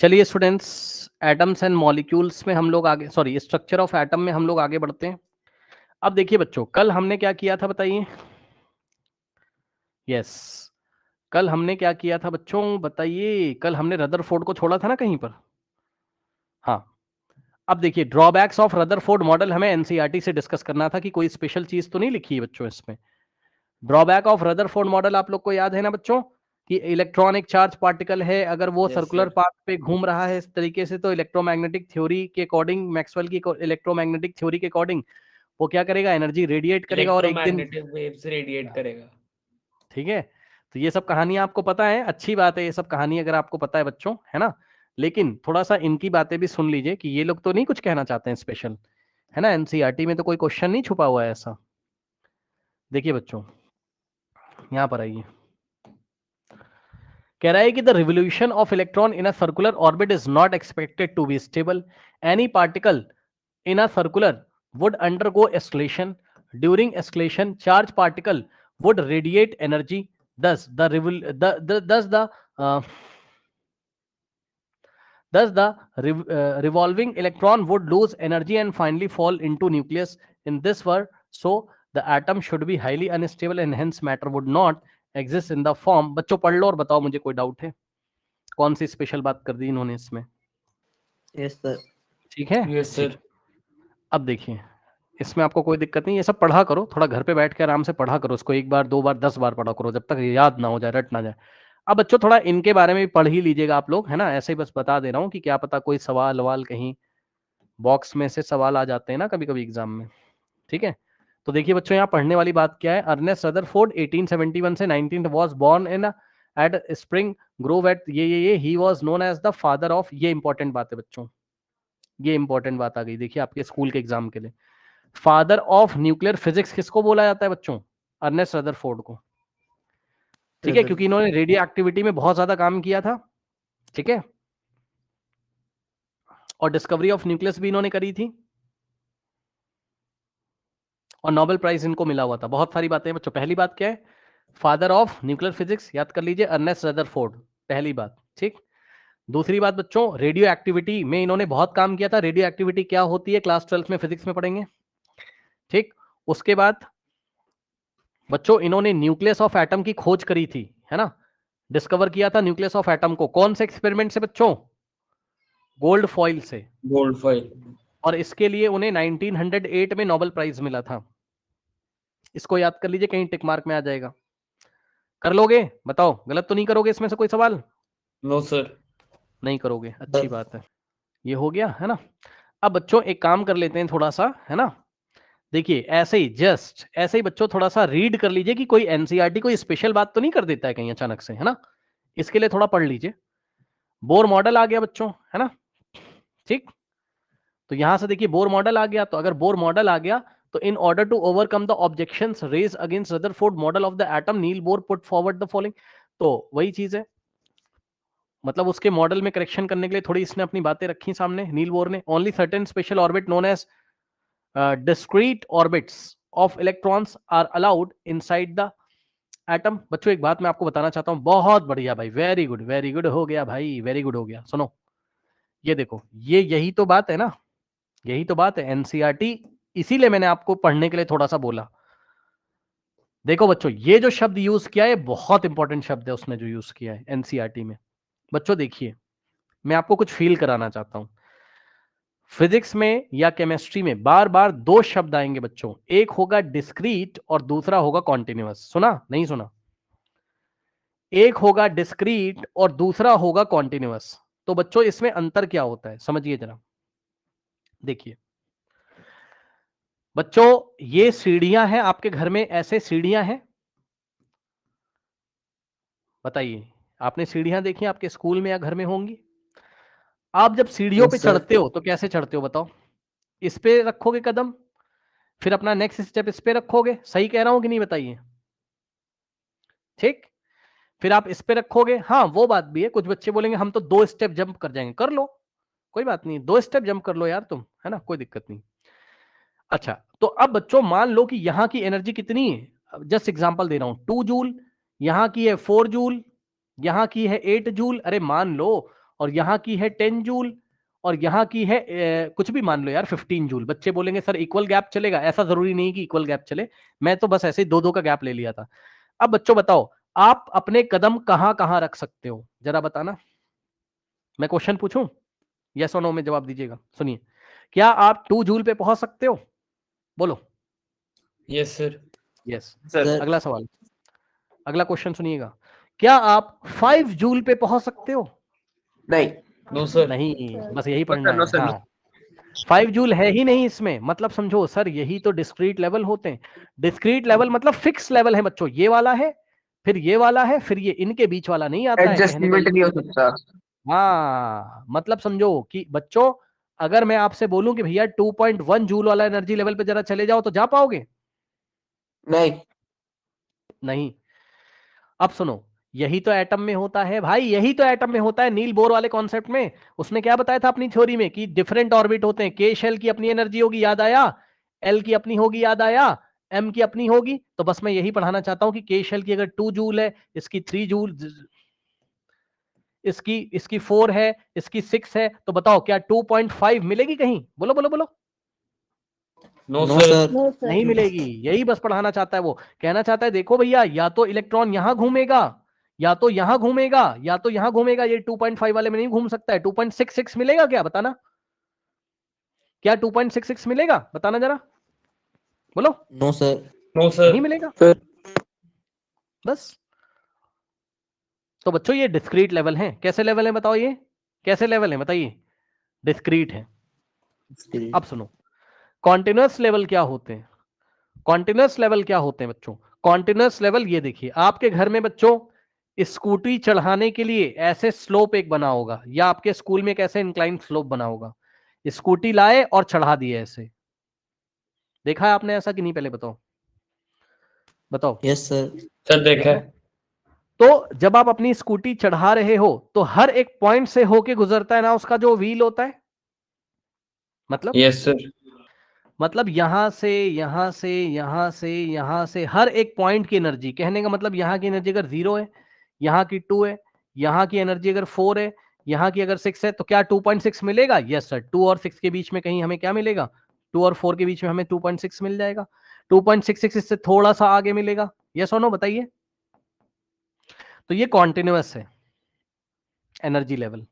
चलिए students, atoms and molecules में हम लोग आगे, सॉरी, स्ट्रक्चर ऑफ एटम में हम लोग आगे बढ़ते हैं। अब देखिए बच्चों, कल हमने क्या किया था बताइए। यस, कल हमने क्या किया था बच्चों बताइए। कल हमने रदरफोर्ड को छोड़ा था ना कहीं पर। हाँ, अब देखिए ड्रॉबैक्स ऑफ रदरफोर्ड मॉडल हमें एनसीईआरटी से डिस्कस करना था कि कोई स्पेशल चीज तो नहीं लिखी है बच्चों इसमें। ड्रॉबैक ऑफ रदरफोर्ड मॉडल आप लोग को याद है ना बच्चों, कि इलेक्ट्रॉनिक चार्ज पार्टिकल है, अगर वो सर्कुलर पाथ पे घूम रहा है इस तरीके से, तो इलेक्ट्रोमैग्नेटिक थ्योरी के अकॉर्डिंग, मैक्सवेल की इलेक्ट्रोमैग्नेटिक थ्योरी के अकॉर्डिंग वो क्या करेगा, एनर्जी रेडिएट करेगा और एक दिन, इलेक्ट्रोमैग्नेटिक वेव्स रेडिएट करेगा। ठीक है। तो ये सब कहानियां आपको पता है, अच्छी बात है ये सब कहानी अगर आपको पता है बच्चों, है ना। लेकिन थोड़ा सा इनकी बातें भी सुन लीजिए कि ये लोग तो नहीं कुछ कहना चाहते हैं स्पेशल, है ना। एनसीईआरटी में तो कोई क्वेश्चन नहीं छुपा हुआ है ऐसा। देखिए बच्चों, यहां पर आइए, कह रहा है कि the revolution of electron in a circular orbit is not expected to be stable. Any particle in a circular would undergo escalation. During escalation, charge particle would radiate energy. Thus, uh, the revolving electron would lose energy and finally fall into nucleus. In this world, so the atom should be highly unstable and hence matter would not exist in the form. बच्चों पढ़ लो और बताओ मुझे कोई doubt है, कौन सी special बात कर दी इन्होंने इसमें। Yes sir. ठीक है, यस ठीक सर। है। अब देखिए, इसमें आपको कोई दिक्कत नहीं, ये सब पढ़ा करो, थोड़ा घर पे बैठ के आराम से पढ़ा करो इसको, एक बार, दो बार, 10 बार पढ़ा करो, जब तक याद ना हो जाए, रट ना जाए। अब बच्चों थोड़ा इनके बारे में भी पढ़ ही लीजिएगा आप लोग, है ना। ऐसे ही बस बता दे रहा हूँ कि क्या पता कोई सवाल ववाल कहीं बॉक्स में से सवाल आ जाते हैं ना कभी कभी एग्जाम में। ठीक है, तो देखिए बच्चों, यहाँ पढ़ने वाली बात क्या है। अर्नेस्ट रदरफोर्ड 1871 से 19 was born in at Spring Grove at ये he was known as the father of, ये इंपॉर्टेंट बात है बच्चों, ये इंपॉर्टेंट बात आ गई, देखिए आपके स्कूल के एग्जाम के लिए। फादर ऑफ न्यूक्लियर फिजिक्स किसको बोला जाता है बच्चों? अर्नेस्ट रदरफोर्ड को। ठीक है, क्योंकि इन्होंने रेडियो एक्टिविटी में बहुत ज्यादा काम किया था। ठीक है, और डिस्कवरी ऑफ न्यूक्लियस भी इन्होंने करी थी, और नोबेल प्राइज इनको मिला हुआ था। बहुत सारी बातें बच्चों। पहली बात क्या है, फादर ऑफ न्यूक्लियर फिजिक्स, याद कर लीजिए, अर्नेस्ट रदरफोर्ड, पहली बात। ठीक, दूसरी बात बच्चों, रेडियो एक्टिविटी में इन्होंने बहुत काम किया था। रेडियो एक्टिविटी क्या होती है क्लास 12 में फिजिक्स में पढ़ेंगे। ठीक, उसके बाद बच्चों इन्होंने न्यूक्लियस ऑफ एटम की खोज करी थी, है ना, डिस्कवर किया था न्यूक्लियस ऑफ एटम को। कौन से एक्सपेरिमेंट से बच्चों? गोल्ड फॉइल से। Gold foil. और इसके लिए उन्हें 1908 में नोबेल प्राइज मिला था। इसको याद कर लीजिए, कहीं टिक मार्क में आ जाएगा। कर लोगे? बताओ, गलत तो नहीं करोगे इसमें से कोई सवाल? No sir. नहीं करोगे, अच्छी बात है। ये हो गया, है ना। अब बच्चों एक काम कर लेते हैं थोड़ा सा, है ना। देखिए ऐसे ही, जस्ट ऐसे ही बच्चों थोड़ा सा रीड कर लीजिए कि कोई एनसीईआरटी कोई स्पेशल बात तो नहीं कर देता है कहीं अचानक से, है ना। इसके लिए थोड़ा पढ़ लीजिए। बोर मॉडल आ गया बच्चों, है ना। ठीक, तो यहां से देखिए बोर मॉडल आ गया। तो अगर बोर मॉडल आ गया, तो in order to overcome the objections raised against Rutherford model of the atom, Niels Bohr put forward the following. तो वही चीज है, मतलब उसके मॉडल में करेक्शन करने के लिए थोड़ी इसने अपनी बातें रखी सामने नील बोर ने। Only certain special orbit known as discrete orbits of electrons are allowed inside the atom. बच्चों एक बात मैं आपको बताना चाहता हूं, बहुत बढ़िया भाई, वेरी गुड, वेरी गुड हो गया भाई, वेरी गुड हो गया। सुनो, ये देखो, ये यही तो बात है ना, यही तो बात है एनसीईआरटी, इसीलिए मैंने आपको पढ़ने के लिए थोड़ा सा बोला। देखो बच्चों, ये जो शब्द यूज किया है बहुत इंपॉर्टेंट शब्द है उसने जो यूज किया है एनसीईआरटी में। बच्चों देखिए, मैं आपको कुछ फील कराना चाहता हूं। फिजिक्स में या केमिस्ट्री में बार बार दो शब्द आएंगे बच्चों, एक होगा डिस्क्रीट और दूसरा होगा कॉन्टिन्यूअस। सुना नहीं सुना? एक होगा डिस्क्रीट और दूसरा होगा कॉन्टिन्यूअस। तो बच्चों इसमें अंतर क्या होता है समझिए जरा। देखिए बच्चों, ये सीढ़ियां हैं आपके घर में, ऐसे सीढ़ियां हैं, बताइए, आपने सीढ़ियां देखी आपके स्कूल में या घर में होंगी। आप जब सीढ़ियों पे यस सर। चढ़ते हो तो कैसे चढ़ते हो बताओ? इस पे रखोगे कदम, फिर अपना नेक्स्ट स्टेप इस पे रखोगे, सही कह रहा हूं कि नहीं बताइए? ठीक, फिर आप इस पे रखोगे। हाँ वो बात भी है, कुछ बच्चे बोलेंगे हम तो 2 स्टेप जंप कर जाएंगे, कर लो, कोई बात नहीं, 2 स्टेप जंप कर लो यार तुम, है ना, कोई दिक्कत नहीं। अच्छा, तो अब बच्चों मान लो कि यहां की एनर्जी कितनी है, जस्ट एग्जांपल दे रहा हूं, 2 जूल, यहां की है 4 जूल, यहां की है 8 जूल, अरे मान लो, और यहाँ की है 10 जूल और यहाँ की है कुछ भी मान लो यार 15 जूल। बच्चे बोलेंगे सर इक्वल गैप चलेगा, ऐसा जरूरी नहीं कि इक्वल गैप चले, मैं तो बस ऐसे ही 2-2 का गैप ले लिया था। अब बच्चों बताओ आप अपने कदम कहां कहां रख सकते हो, जरा बताना। मैं क्वेश्चन पूछूं, यस और नो में जवाब दीजिएगा। सुनिए, क्या आप 2 जूल पे पहुंच सकते हो? बोलो। Yes sir. यस। सर अगला सवाल, अगला क्वेश्चन सुनिएगा, क्या आप 5 जूल पे पहुंच सकते हो? नहीं नो सर। नहीं, बस यही पढ़ना नो है। सर, हाँ 5 जूल है ही नहीं इसमें, मतलब समझो सर यही तो डिस्क्रीट लेवल होते हैं। डिस्क्रीट लेवल मतलब फिक्स लेवल है बच्चों, ये वाला है फिर ये वाला है फिर ये, इनके बीच वाला नहीं आता है। कहने का एडजस्टमेंट नहीं हो सकता। हाँ मतलब समझो कि बच्चों अगर मैं आपसे बोलूं कि भैया 2.1 जूल वाला एनर्जी लेवल पे जरा चले जाओ तो जा पाओगे? नहीं नहीं। अब सुनो, यही तो एटम में होता है भाई, यही तो एटम में होता है नील बोर वाले कॉन्सेप्ट में। उसने क्या बताया था अपनी थ्योरी में कि डिफरेंट ऑर्बिट होते हैं, के शेल की अपनी एनर्जी होगी, याद आया? एल की अपनी होगी, याद आया? एम की अपनी होगी। तो बस मैं यही पढ़ाना चाहता हूं कि के शेल की अगर 2 जूल है, इसकी 3 जूल, इसकी इसकी 4 है, इसकी 6 है, तो बताओ क्या 2.5 मिलेगी कहीं? बोलो बोलो बोलो। No no sir. सर। नहीं मिलेगी, यही बस पढ़ाना चाहता है वो। कहना चाहता है देखो भैया, या तो इलेक्ट्रॉन यहां घूमेगा या तो यहां घूमेगा या तो यहां घूमेगा, ये 2.5 वाले में नहीं घूम सकता है। 2.66 मिलेगा क्या, बताना? क्या 2.66 मिलेगा, बताना जरा, बोलो। No sir. नो नहीं सर। मिलेगा सर बस। तो बच्चों ये डिस्क्रीट लेवल है। कैसे लेवल है बताओ, ये कैसे लेवल है बताइए? डिस्क्रीट है। अब सुनो, कॉन्टिन्यूअस लेवल क्या होते हैं? कॉन्टिन्यूअस लेवल क्या होते हैं बच्चों? कॉन्टिन्यूअस लेवल ये देखिए, आपके घर में बच्चों स्कूटी चढ़ाने के लिए ऐसे स्लोप एक बना होगा, या आपके स्कूल में कैसे इंक्लाइन स्लोप बना होगा। स्कूटी लाए और चढ़ा दिए ऐसे, देखा है आपने ऐसा कि नहीं? पहले बताओ, बताओ। Yes sir. सर देखा देखा है? है। तो जब आप अपनी स्कूटी चढ़ा रहे हो तो हर एक पॉइंट से होके गुजरता है ना उसका जो व्हील होता है, मतलब यस सर। मतलब यहां से यहां से यहां से यहां से हर एक पॉइंट की एनर्जी, कहने का मतलब यहां की एनर्जी अगर 0 है, यहां की 2 है, यहां की एनर्जी अगर 4 है, यहां की अगर 6 है, तो क्या 2.6 मिलेगा? Yes sir. 2 और 6 के बीच में कहीं हमें क्या मिलेगा? 2 और 4 के बीच में हमें 2.6 मिल जाएगा। 2.66 इससे थोड़ा सा आगे मिलेगा। यस और नो बताइए। तो ये कॉन्टिन्यूअस है एनर्जी लेवल।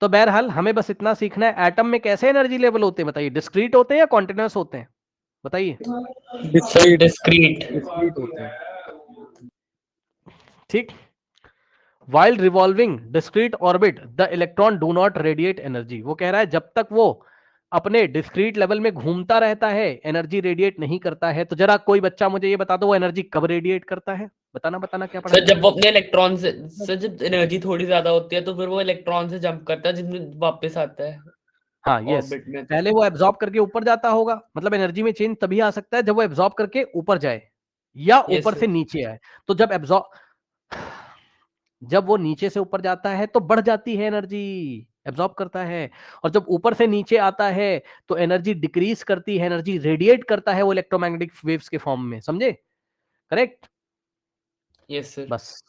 तो बहरहाल हमें बस इतना सीखना है, एटम में कैसे एनर्जी लेवल होते हैं बताइए? डिस्क्रीट होते हैं या कॉन्टिन्यूअस होते हैं, बताइए? Sir discrete. डिस्क्रीट होते हैं, ठीक। While revolving discrete orbit, the electron do not radiate energy। वो कह रहा है जब तक वो अपने डिस्क्रीट लेवल में घूमता रहता है एनर्जी रेडिएट नहीं करता है। तो जरा कोई बच्चा मुझे ये बता दो वो एनर्जी कब रेडिएट करता है? बताना बताना, क्या पढ़ा सर है? जब वो अपने इलेक्ट्रॉन से, सर जब एनर्जी थोड़ी ज्यादा होती है तो फिर वो इलेक्ट्रॉन से जंप करता है जिसमें वापस आता है हाँ यस, ऑर्बिट में। पहले वो एब्जॉर्ब करके ऊपर जाता होगा, मतलब एनर्जी में चेंज तभी आ सकता है जब वो एब्जॉर्ब करके ऊपर जाए या यस ऊपर से सर। नीचे आए। तो जब वो नीचे से ऊपर जाता है तो बढ़ जाती है एनर्जी, एब्जॉर्ब करता है। और जब ऊपर से नीचे आता है तो एनर्जी डिक्रीज करती है, एनर्जी रेडिएट करता है वो इलेक्ट्रोमैग्नेटिक वेव्स के फॉर्म में। समझे? करेक्ट? Yes sir. बस।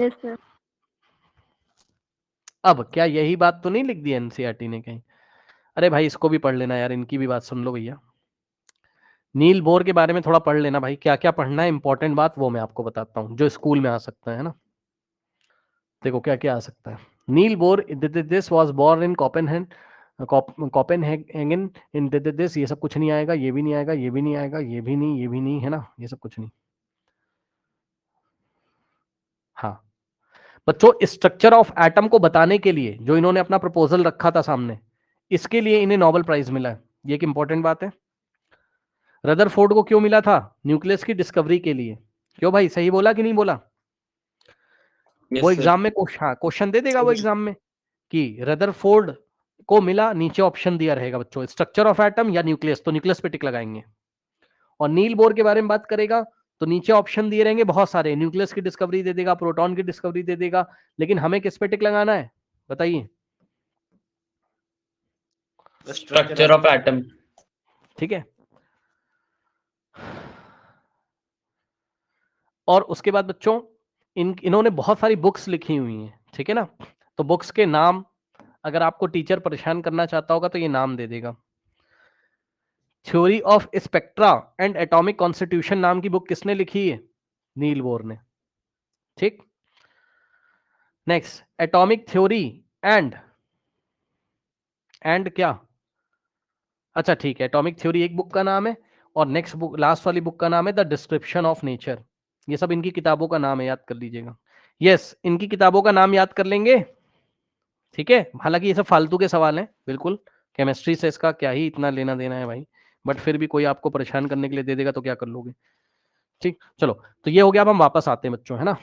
अब क्या यही बात तो नहीं लिख दी एनसीईआरटी ने कहीं? अरे भाई इसको भी पढ़ लेना यार, इनकी भी बात सुन लो भैया। नील बोर के बारे में थोड़ा पढ़ लेना भाई, क्या क्या पढ़ना है, इंपॉर्टेंट बात वो मैं आपको बताता हूँ जो स्कूल में आ सकता है ना। देखो क्या क्या आ सकता है। Niels Bohr this was born in Copenhagen in this, ये सब कुछ नहीं आएगा, ये भी नहीं आएगा, ये भी नहीं आएगा, ये भी नहीं, ये भी नहीं, है ना, ये सब कुछ नहीं। हाँ बच्चों, स्ट्रक्चर ऑफ एटम को बताने के लिए जो इन्होंने अपना प्रपोजल रखा था सामने, इसके लिए इन्हें नोबेल प्राइज मिला है। ये एक इंपॉर्टेंट बात है। रदरफोर्ड को क्यों मिला था? न्यूक्लियस की डिस्कवरी के लिए। क्यों भाई, सही बोला कि नहीं बोला? वो यस सर। एग्जाम में क्वेश्चन दे देगा वो एग्जाम में कि रदरफोर्ड को मिला, नीचे ऑप्शन दिया रहेगा बच्चों, स्ट्रक्चर ऑफ एटम या न्यूक्लियस, तो न्यूक्लियस पे टिक लगाएंगे। और नील बोर के बारे में बात करेगा तो नीचे ऑप्शन दिए रहेंगे बहुत सारे, न्यूक्लियस की डिस्कवरी दे देगा, प्रोटॉन की डिस्कवरी दे देगा, लेकिन हमें किस पे टिक लगाना है बताइए? Structure of atom. ठीक है। और उसके बाद बच्चों इन्होंने बहुत सारी बुक्स लिखी हुई हैं, ठीक है ना। तो बुक्स के नाम अगर आपको टीचर परेशान करना चाहता होगा तो ये नाम दे देगा। Theory of spectra and atomic constitution नाम की बुक किसने लिखी है? नील बोर ने। ठीक, नेक्स्ट एटॉमिक थ्योरी एंड क्या, अच्छा ठीक है, एटॉमिक थ्योरी एक बुक का नाम है और नेक्स्ट बुक, लास्ट वाली बुक का नाम है द डिस्क्रिप्शन ऑफ नेचर। ये सब इनकी किताबों का नाम है, याद कर लीजिएगा। यस, इनकी किताबों का नाम याद कर लेंगे, ठीक है। हालांकि ये सब फालतू के सवाल हैं बिल्कुल, केमिस्ट्री से इसका क्या ही इतना लेना देना है भाई, बट फिर भी कोई आपको परेशान करने के लिए दे देगा तो क्या कर लोगे। ठीक, चलो तो ये हो गया। अब हम वापस आते हैं बच्चों, है ना।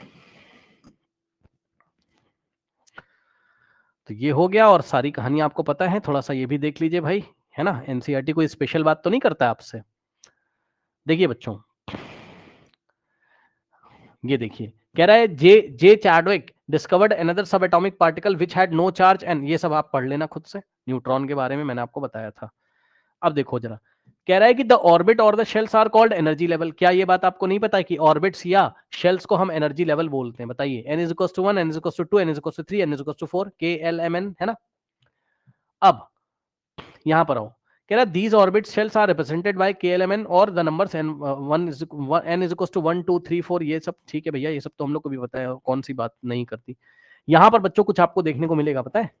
तो ये हो गया और सारी कहानी आपको पता है, थोड़ा सा ये भी देख लीजिए भाई, है ना। एनसीईआरटी कोई स्पेशल बात तो नहीं करता आपसे। देखिए बच्चों, ये देखिए, कह रहा है J Chadwick discovered another subatomic particle which had no charge and, ये सब आप पढ़ लेना खुद से, न्यूट्रॉन के बारे में मैंने आपको बताया था। अब देखो जरा, कह रहा है कि द ऑर्बिट और the shells are called energy level. क्या ये बात आपको नहीं पता है कि ऑर्बिट्स या शेल्स को हम एनर्जी लेवल बोलते हैं? बताइए, n is equal to 1, n is equal to 2, n is equal to 3, n is equal to 4, KLMN, है ना। अब यहां पर आओ, कह रहा है these orbit shells are represented by KLMN और the numbers n is equal to 1 2 3 4, ये सब ठीक है भैया, ये सब तो हम लोग को भी पता है, कौन सी बात नहीं करती। यहां पर बच्चों कुछ आपको देखने को मिलेगा, पता है,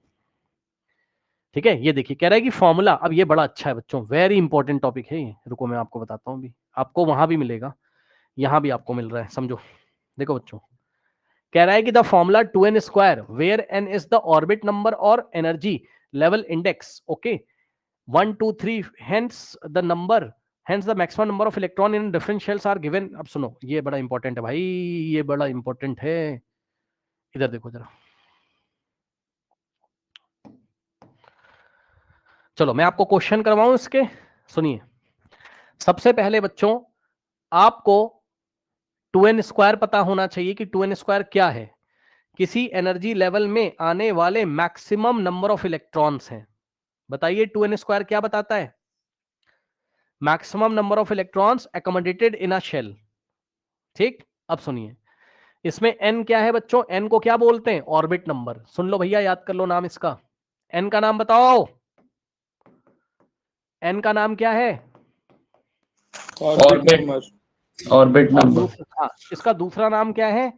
ठीक है। ये देखिए, कह रहा है कि फॉर्मूला, अब ये बड़ा अच्छा है बच्चों, वेरी इंपॉर्टेंट टॉपिक है ये, रुको मैं आपको बताता हूँ, भी आपको वहां भी मिलेगा, यहां भी आपको मिल रहा है, समझो। देखो बच्चों, कह रहा है कि the formula 2n square where n is the orbit number और energy level index, okay, 1 2 3, hence the number, hence the maximum number of electron in different shells are given. अब सुनो, ये बड़ा इंपॉर्टेंट है भाई, ये बड़ा इंपॉर्टेंट है, इधर देखो जरा। चलो मैं आपको क्वेश्चन करवाऊं इसके, सुनिए। सबसे पहले बच्चों, आपको 2n स्क्वायर पता होना चाहिए कि 2n स्क्वायर क्या है। किसी एनर्जी लेवल में आने वाले मैक्सिमम नंबर ऑफ इलेक्ट्रॉन्स हैं। बताइए 2n स्क्वायर क्या बताता है? Maximum number of electrons accommodated in a shell. ठीक, अब सुनिए, इसमें n क्या है बच्चों? n को क्या बोलते हैं? Orbit number. सुन लो भैया, याद कर लो नाम इसका। n का नाम बताओ, n का नाम क्या है? ऑर्बिट नंबर, हाँ, इसका दूसरा नाम क्या है?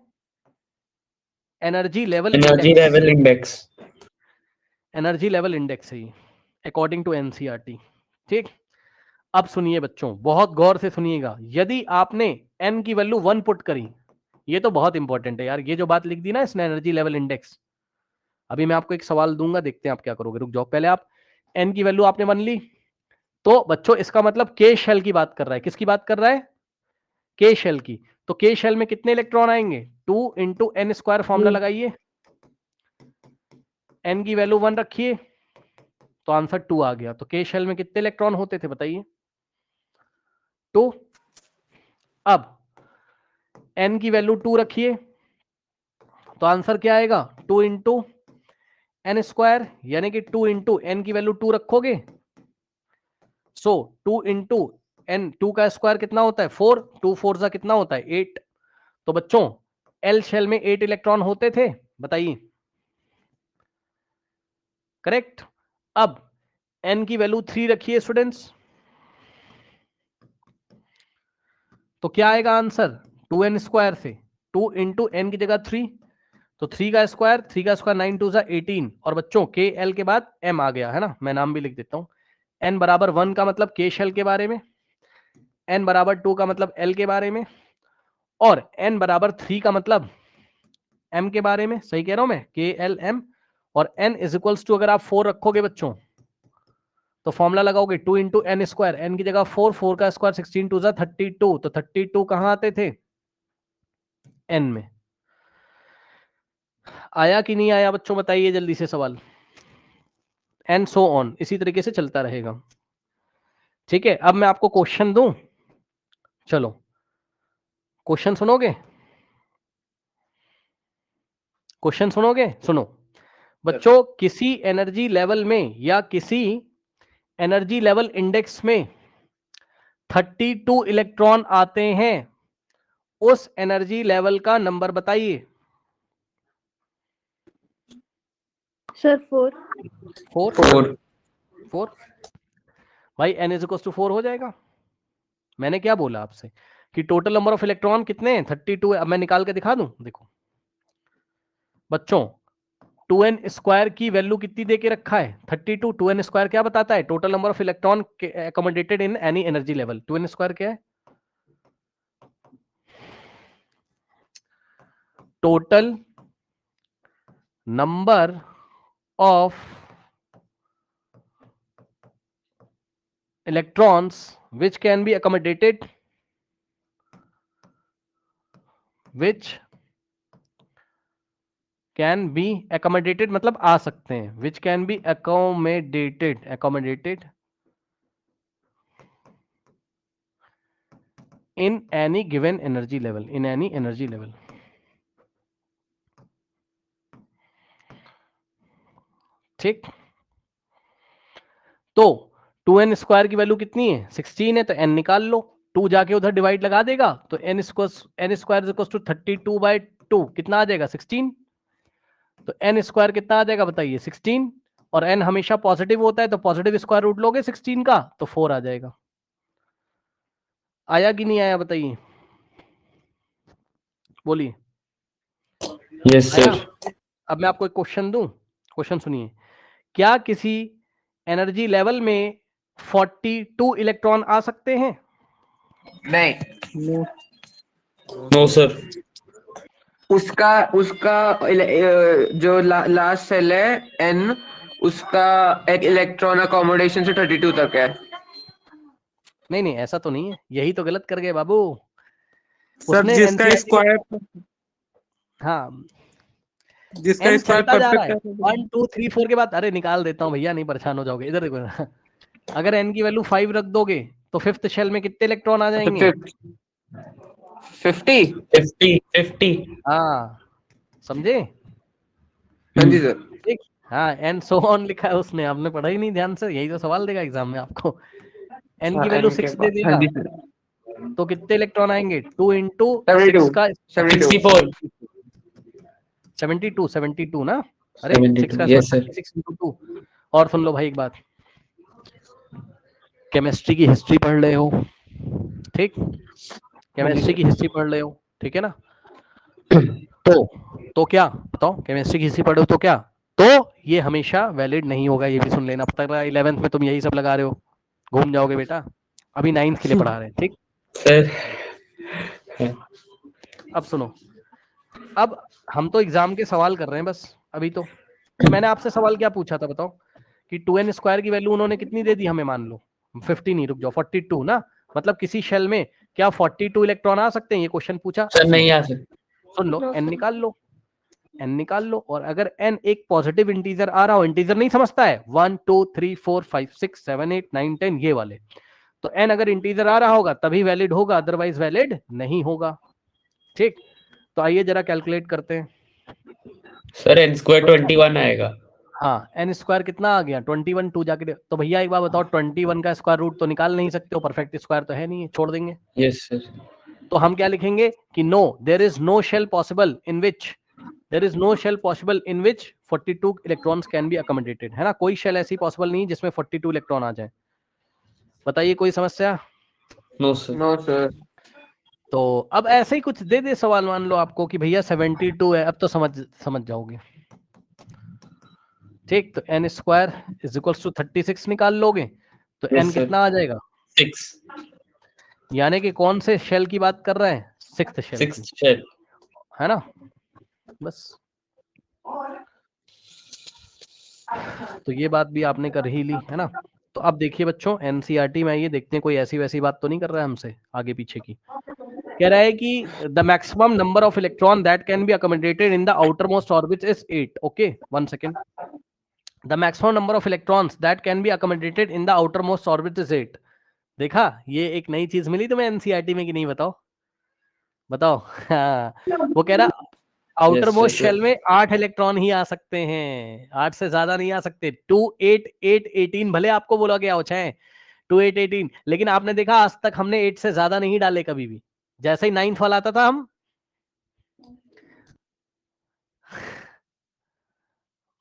Energy level energy index. Level index. Energy level index है अकॉर्डिंग टू एनसीईआरटी। ठीक, अब सुनिए बच्चों, बहुत गौर से सुनिएगा। यदि आपने n की वैल्यू 1 पुट करी, ये तो बहुत इंपॉर्टेंट है यार, ये जो बात लिख दी ना इसने, एनर्जी लेवल इंडेक्स। अभी मैं आपको एक सवाल दूंगा, देखते हैं आप क्या करोगे, रुक जाओ पहले आप। n की वैल्यू आपने 1 ली, तो बच्चों इसका मतलब k शेल की बात कर रहा है। किसकी बात कर रहा है? k शेल की। तो k शेल में कितने इलेक्ट्रॉन आएंगे? 2 इंटू एन स्क्वायर, फॉर्मूला लगाइए, n की वैल्यू 1 रखिए तो आंसर 2 आ गया। तो k शेल में कितने इलेक्ट्रॉन होते थे बताइए? 2। अब n की वैल्यू 2 रखिए तो आंसर क्या आएगा? 2 इंटू एन स्क्वायर, यानी कि 2 इंटू एन की वैल्यू 2 रखोगे, सो 2 इंटू एन, 2 का स्क्वायर कितना होता है? 4, 2 4 जा कितना होता है? 8। तो बच्चों एल शेल में 8 इलेक्ट्रॉन होते थे, बताइए, करेक्ट। अब n की वैल्यू 3 रखिए स्टूडेंट्स, तो क्या आएगा आंसर? 2n स्क्वायर से 2 इंटू एन की जगह 3, तो 3 का स्क्वायर, 9 2 जा 18, और बच्चों के एल के बाद m आ गया, है ना। मैं नाम भी लिख देता हूं। n बराबर 1 का मतलब के शेल के बारे में, n बराबर 2 का मतलब l के बारे में, और n बराबर 3 का मतलब m के बारे में। सही कह रहा हूं मैं? के एल एम। और n इज इक्वल्स टू, अगर आप 4 रखोगे बच्चों तो फॉर्मूला लगाओगे 2 इंटू एन स्क्वायर, एन की जगह 4, 4 का स्क्वायर 16 2 जा 32, तो 32 कहां आते थे? n में। आया कि नहीं आया बच्चों, बताइए जल्दी से सवाल। एंड सो ऑन, इसी तरीके से चलता रहेगा। ठीक है, अब मैं आपको क्वेश्चन दूं, चलो क्वेश्चन सुनोगे? क्वेश्चन सुनोगे? सुनो बच्चों, किसी एनर्जी लेवल में या किसी एनर्जी लेवल इंडेक्स में 32 इलेक्ट्रॉन आते हैं, उस एनर्जी लेवल का नंबर बताइए। सर 4। 4 4 4 भाई n इज इक्वल टू 4 हो जाएगा। मैंने क्या बोला आपसे कि टोटल नंबर ऑफ इलेक्ट्रॉन कितने हैं 32 है। अब मैं निकाल के दिखा दूं, देखो बच्चों 2n स्क्वायर की वैल्यू कितनी दे के रखा है 32। 2n स्क्वायर क्या बताता है, total number of electron accommodated in any energy level. 2n square क्या है, total number of electrons which can be accommodated मतलब आ सकते हैं, which can be accommodated in any given energy level, in any energy level। ठीक, तो 2n square की value कितनी है 16 है, तो n निकाल लो। 2 जाके उधर डिवाइड लगा देगा तो n square is equal to 32/2 कितना आ जाएगा 16। तो n स्क्वायर कितना आ जाएगा बताइए 16, और n हमेशा पॉजिटिव होता है तो पॉजिटिव स्क्वायर रूट लोगे 16 का तो 4 आ जाएगा। आया कि नहीं आया बताइए, बोलिए। यस आया। सर। अब मैं आपको एक क्वेश्चन दूं, क्वेश्चन सुनिए। क्या किसी एनर्जी लेवल में 42 इलेक्ट्रॉन आ सकते हैं? नहीं, नो सर। उसका उसका जो लास्ट सेल है n, उसका एक इलेक्ट्रॉन अकोमोडेशन से 32 तक है। नहीं नहीं, ऐसा तो नहीं है, यही तो गलत कर गए बाबू। सर उसने जिसका NCERT स्क्वायर हाँ जिसका n स्क्वायर चलता जा रहा है, परफेक्ट 1 2 3 4 के बाद, अरे निकाल देता हूँ भैया, नहीं परेशान हो जाओगे, इधर देखो। अगर n की वैल्यू 5 रख दोगे तो फिफ्थ शेल में कितने इलेक्ट्रॉन आ जाएंगे? 50। 50 हाँ, समझे? हाँ जी सर। ठीक, हाँ एंड सो ऑन लिखा है उसने, आपने पढ़ा ही नहीं ध्यान से, यही तो सवाल देगा एग्जाम में आपको। n की वैल्यू 6 दे हाँ देगा जी सर। तो कितने इलेक्ट्रॉन आएंगे? 2 इंटू 72 6 का 64 72 ना, अरे 6 का 72 यस सर। 6 इंटू 2। और सुन लो भाई एक बात, केमिस्ट्री की हिस्ट्री पढ़ रहे हो, ठीक, केमिस्ट्री की हिस्ट्री पढ़ रहे हो, ठीक है ना? तो क्या बताओ, केमिस्ट्री की हिस्ट्री पढ़ो तो क्या, तो ये हमेशा वैलिड नहीं होगा, ये भी सुन लेना। अब तक 11th में तुम यही सब लगा रहे हो, घूम जाओगे बेटा, अभी 9th के लिए पढ़ा रहे हैं, ठीक। सर अब सुनो, अब हम तो एग्जाम के सवाल कर रहे हैं बस अभी तो मैंने आपसे सवाल क्या पूछा था बताओ, कि 2n स्क्वायर की वैल्यू उन्होंने कितनी दे दी हमें, मान लो 50 नहीं, रुक जाओ 42 ना, मतलब किसी शेल में क्या 42 इलेक्ट्रॉन आ सकते हैं, ये क्वेश्चन पूछा। सर नहीं आ सकते। सुन लो, n निकाल लो, n निकाल लो, और अगर n एक पॉजिटिव इंटीजर आ रहा हो, इंटीजर नहीं समझता है, 1 2 3 4 5 6 7 8 9 10 ये वाले, तो n अगर इंटीजर आ रहा होगा तभी वैलिड होगा, अदरवाइज वैलिड नहीं होगा, ठीक। तो आइए जरा कैलकुलेट करते हैं। सर n स्क्वायर 21 आएगा। हाँ, n स्क्वायर कितना आ गया 21, 2 जाके तो भैया एक बार बताओ, 21 का स्क्वायर रूट तो निकाल नहीं सकते हो, परफेक्ट स्क्वायर तो है नहीं, छोड़ देंगे। Yes sir. तो हम क्या लिखेंगे कि no there is no shell possible in which 42 electrons can be accommodated, है ना, कोई शेल ऐसी पॉसिबल नहीं जिसमें 42 इलेक्ट्रॉन आ जाए। बताइए कोई समस्या? No sir. No sir. तो अब ऐसे ही कुछ दे दे सवाल, मान लो आपको कि भैया 72 है, अब तो समझ जाओगे, ठीक। तो n square is equals to 36 निकाल लोगे तो Yes, n sir. कितना आ जाएगा, 6 यानी कि कौन से शेल की बात कर रहे हैं, सिक्स्थ शेल की, शेल। है ना, बस। तो ये बात भी आपने कर ही ली, है ना। तो अब देखिए बच्चों, एनसीईआरटी में ये देखते हैं कोई ऐसी वैसी बात तो नहीं कर रहा है हमसे आगे पीछे की। कह रहा है कि the maximum number of electron that can be accommodated in the outer most orbit is 8। Okay, 1 second. The maximum number of electrons that can be accommodated in the outer most orbit is 8। देखा, ये एक नई चीज मिली तुम्हें NCERT में कि नहीं, बताओ बताओ। हाँ, वो कह रहा आउटर मोस्ट शेल में 8 इलेक्ट्रॉन ही आ सकते हैं, 8 से ज्यादा नहीं आ सकते। 2 8 8 18 भले आपको बोला गया हो 6 2 8 18, लेकिन आपने देखा आज तक हमने 8 से ज्यादा नहीं डाले कभी भी, जैसे ही 9th वाला आता था हम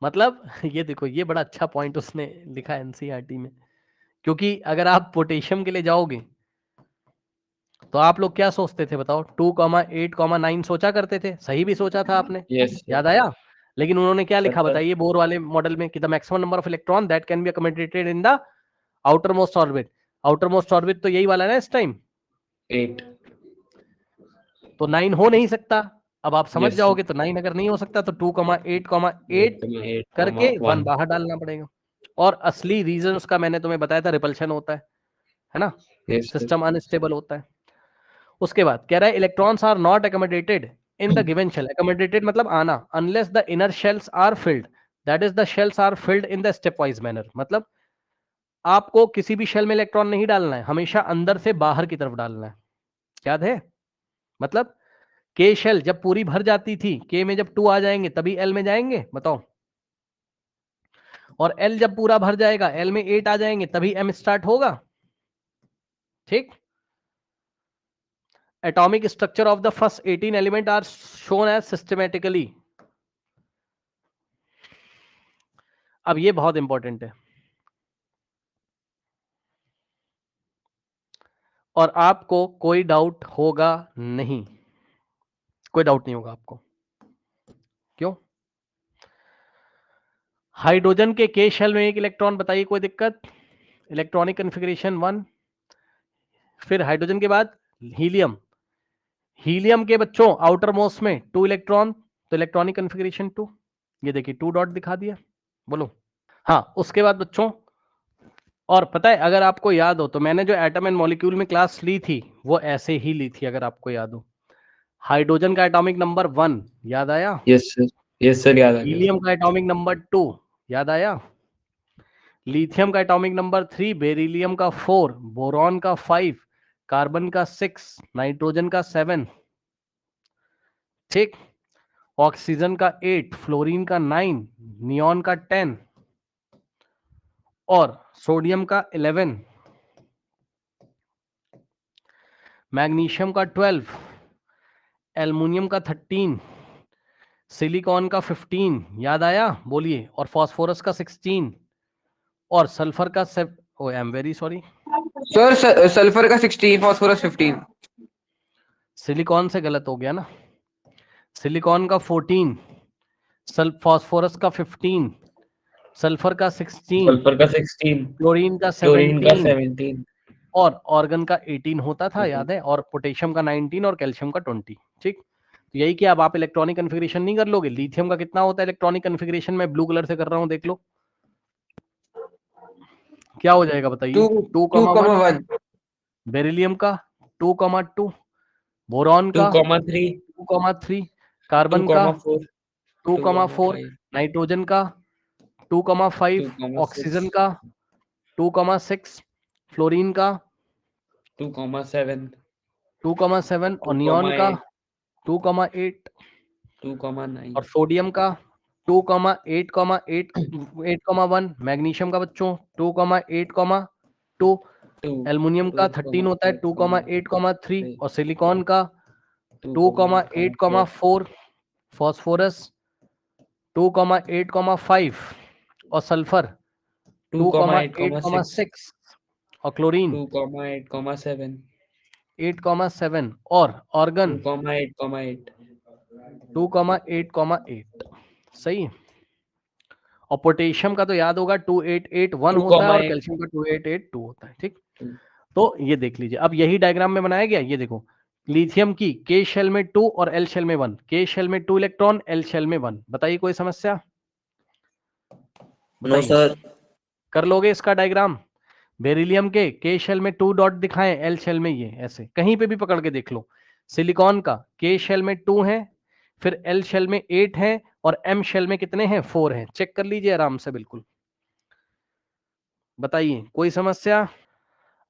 मतलब ये देखो, ये बड़ा अच्छा पॉइंट उसने लिखा एनसीईआरटी में, क्योंकि अगर आप पोटेशियम के लिए जाओगे तो आप लोग क्या सोचते थे बताओ? 2,8,9 सोचा करते थे, सही भी सोचा था आपने, यस याद आया? लेकिन उन्होंने क्या लिखा सर बताइए बोर वाले मॉडल में कि the maximum number of electron that can be accommodated in the outer most orbit. Outer most orbit तो यही वाला है ना इस टाइम, 8 तो 9 हो नहीं सकता। अब आप समझ यस जाओगे तो 9 अगर नहीं हो सकता तो 2,8,8 करके 1 बाहर डालना पड़ेगा। और असली रीजन उसका मैंने तुम्हें बताया था, रिपल्शन होता है ना, यस सर सिस्टम अनस्टेबल होता है। उसके बाद कह रहा है electrons are not accommodated in the given shell. Accommodated मतलब आना, unless the inner shells are filled, that is the shells are filled in the stepwise manner. मतलब आपको किसी भी शेल में इलेक्ट्रॉन नहीं डालना है, हमेशा अंदर से बाहर की तरफ डालना है, याद है? मतलब के शेल जब पूरी भर जाती थी, के में जब 2 आ जाएंगे तभी एल में जाएंगे, बताओ। और एल जब पूरा भर जाएगा, एल में 8 आ जाएंगे तभी एम स्टार्ट होगा, ठीक। atomic structure of the first 18 element are shown as systematically। अब ये बहुत इंपॉर्टेंट है और आपको कोई डाउट होगा नहीं, कोई डाउट नहीं होगा आपको। क्यों? हाइड्रोजन के शेल में 1 इलेक्ट्रॉन, बताइए कोई दिक्कत? Electronic configuration 1। फिर हाइड्रोजन के बाद हीलियम, हीलियम के बच्चों आउटर मोस्ट में 2 इलेक्ट्रॉन, तो इलेक्ट्रॉनिक कन्फिग्रेशन 2। ये देखिए 2 डॉट दिखा दिया, बोलो। हाँ, उसके बाद बच्चों, और पता है अगर आपको याद हो तो मैंने जो एटम एंड मॉलिक्यूल में क्लास ली थी वो ऐसे ही ली थी, अगर आपको याद हो। हाइड्रोजन का एटॉमिक नंबर 1 याद आया? यस सर याद आ गया हीलियम का एटॉमिक नंबर 2 याद आया? लिथियम का एटॉमिक नंबर 3, बेरिलियम का 4, बोरॉन का 5, कार्बन का 6, नाइट्रोजन का 7, ठीक। ऑक्सीजन का 8, फ्लोरीन का 9, नियॉन का 10 और सोडियम का 11, मैग्नीशियम का 12, एल्युमिनियम का 13, सिलिकॉन का 15 याद आया? बोलिए। और फास्फोरस का 16 और सल्फर का 7। Oh I am very sorry, sir sulphur का 16, फास्फोरस 15। सिलिकॉन से गलत हो गया ना। सिलिकॉन का 14, फास्फोरस का 15, सल्फर का 16, सल्फर का 16 क्लोरीन का क्लोरीन का 17 17 और ऑर्गन का 18 होता था, याद है? और पोटेशियम का 19 और कैल्शियम का 20, ठीक। तो यही कि अब आप इलेक्ट्रॉनिक कन्फिग्रेशन नहीं कर लोगे। लिथियम का कितना होता है इलेक्ट्रॉनिक कन्फिग्रेशन? में ब्लू कलर से कर रहा हूं, देख लो क्या हो जाएगा बताइए। 2,1, 2,1, बेरिलियम का 2,2, बोरॉन का 2,3 2,3, कार्बन का 2,4 2,4, 2,5 नाइट्रोजन का 2,5, 2,6 ऑक्सीजन का 2,6, फ्लोरीन का 2,7 2,7 और नियॉन का 2,8 2,9 और सोडियम का 2,8,8, 8,1, मैग्नीशियम का बच्चों 2,8,2, एल्युमिनियम का 13 होता है 2,8,3 और सिलिकॉन का 2,8,4, फास्फोरस 2,8,5 और सल्फर 2,8,6 और क्लोरीन 2,8,7 8,7 और ऑर्गन 2,8,8 2,8,8। सही है। और पोटेशियम का तो याद होगा 2,8,8,1 होता है और 2,8 कैल्शियम का 2,8,8,2 होता है, ठीक। तो ये देख लीजिए, अब यही डायग्राम में बनाया गया। ये देखो, लिथियम की के शेल में 2 और एल शेल में 1, के शेल में 2 इलेक्ट्रॉन, एल शेल में 1। बताइए कोई समस्या? नो बताइए, सर। कर लोगे इसका डायग्राम? बेरिलियम के शेल में 2 डॉट दिखाएं, एल शेल में ये ऐसे कहीं पे भी पकड़ के देख लो। सिलिकॉन का के शेल में 2 है, फिर एल शेल में 8 है और एम शेल में कितने हैं? 4 हैं। चेक कर लीजिए आराम से, बिल्कुल। बताइए कोई समस्या?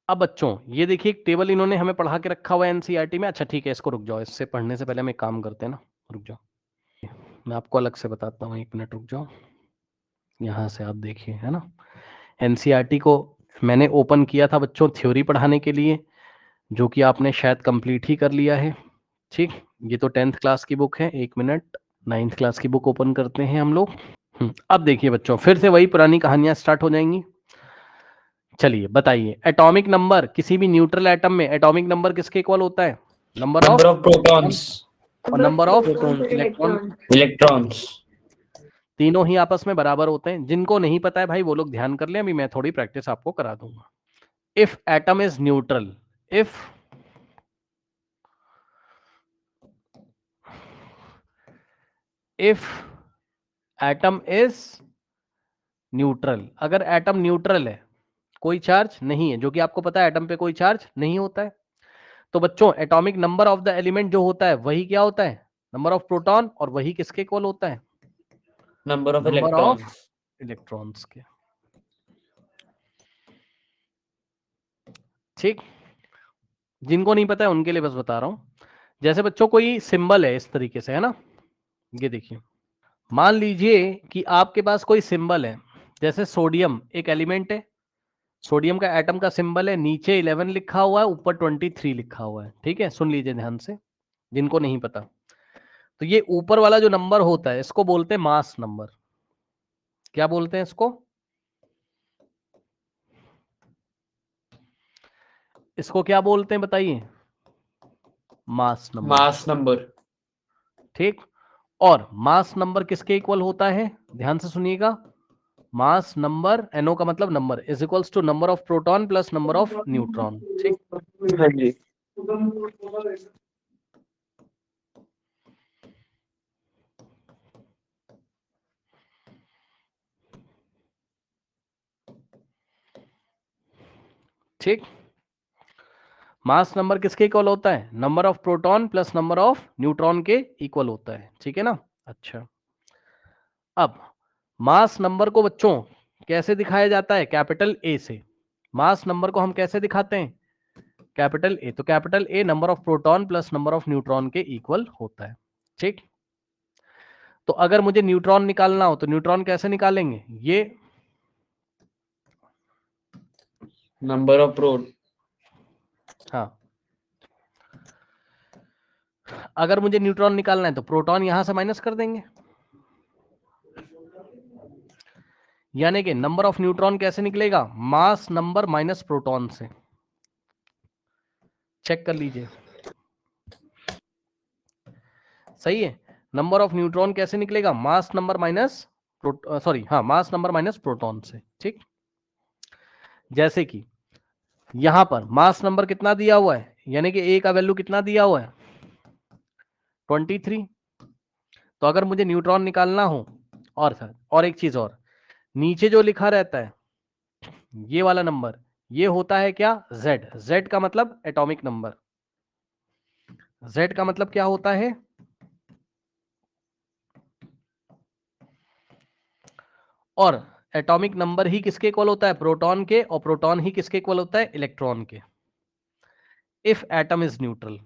अब बच्चों ये देखिए, एक टेबल इन्होंने हमें पढ़ा के रखा हुआ है एनसीईआरटी में। अच्छा ठीक है, इसको रुक जाओ, इससे पढ़ने से पहले हम एक काम करते हैं ना, रुक जाओ, मैं आपको अलग से बताता हूँ, 1 मिनट रुक जाओ। यहाँ से आप देखिए, है ना, एनसीईआरटी को मैंने ओपन किया था बच्चों थ्योरी पढ़ाने के लिए, जो कि आपने शायद कंप्लीट ही कर लिया है, ठीक। ये तो 10th क्लास की बुक है। 1 मिनट, 9th क्लास की बुक ओपन करते हैं हम लोग। अब देखिए बच्चों, फिर से वही पुरानी कहानियां स्टार्ट हो जाएंगी। चलिए बताइए, एटॉमिक नंबर किसी भी न्यूट्रल एटम में एटॉमिक नंबर किसके इक्वल होता है? Number number of of protons, और number of proton, electron, electrons. तीनों ही आपस में बराबर होते हैं। जिनको नहीं पता है भाई वो लोग ध्यान कर लें, अभी मैं थोड़ी प्रैक्टिस आपको करा दूंगा। If atom is neutral, if atom is neutral, अगर एटम न्यूट्रल है, कोई चार्ज नहीं है, जो कि आपको पता है एटम पे कोई चार्ज नहीं होता है, तो बच्चों atomic number of the element जो होता है वही क्या होता है? नंबर ऑफ प्रोटॉन, और वही किसके इक्वल होता है? Number of number of electrons. Electrons के। ठीक, जिनको नहीं पता है उनके लिए बस बता रहा हूं। जैसे बच्चों कोई सिंबल है इस तरीके से, है ना, ये देखिए, मान लीजिए कि आपके पास कोई सिंबल है, जैसे सोडियम एक एलिमेंट है, सोडियम का एटम का सिंबल है, नीचे 11 लिखा हुआ है, ऊपर 23 लिखा हुआ है। ठीक है, सुन लीजिए ध्यान से, जिनको नहीं पता। तो ये ऊपर वाला जो नंबर होता है इसको बोलते हैं मास नंबर। क्या बोलते हैं इसको? इसको क्या बोलते हैं बताइए? Mass number. Mass number. ठीक, और मास नंबर किसके इक्वल होता है? ध्यान से सुनिएगा, मास नंबर, NO का मतलब number, is equals to number of proton plus number of neutron. ठीक, हाँ जी। ठीक, मास नंबर किसके इक्वल होता है? Number of proton plus number of neutron के इक्वल होता है। ठीक है ना? अच्छा, अब मास नंबर को बच्चों कैसे दिखाया जाता है? कैपिटल ए से। मास नंबर को हम कैसे दिखाते हैं? Capital A. तो capital A number of proton plus number of neutron के इक्वल होता है। ठीक, तो अगर मुझे न्यूट्रॉन निकालना हो तो न्यूट्रॉन कैसे निकालेंगे? ये नंबर ऑफ प्रोट हाँ, अगर मुझे न्यूट्रॉन निकालना है तो प्रोटॉन यहां से माइनस कर देंगे, यानी कि नंबर ऑफ न्यूट्रॉन कैसे निकलेगा? मास नंबर माइनस प्रोटॉन से। चेक कर लीजिए, सही है। नंबर ऑफ न्यूट्रॉन कैसे निकलेगा? Mass number minus mass number minus proton से। ठीक, जैसे कि यहां पर मास नंबर कितना दिया हुआ है, यानी कि ए का वैल्यू कितना दिया हुआ है? 23। तो अगर मुझे न्यूट्रॉन निकालना हो, और एक चीज और, नीचे जो लिखा रहता है ये वाला नंबर, ये होता है क्या? Z। Z का मतलब एटॉमिक नंबर। Z का मतलब क्या होता है? और एटॉमिक नंबर ही किसके इक्वल होता है? प्रोटॉन के, और प्रोटॉन ही किसके इक्वल होता है? इलेक्ट्रॉन के। If atom is neutral.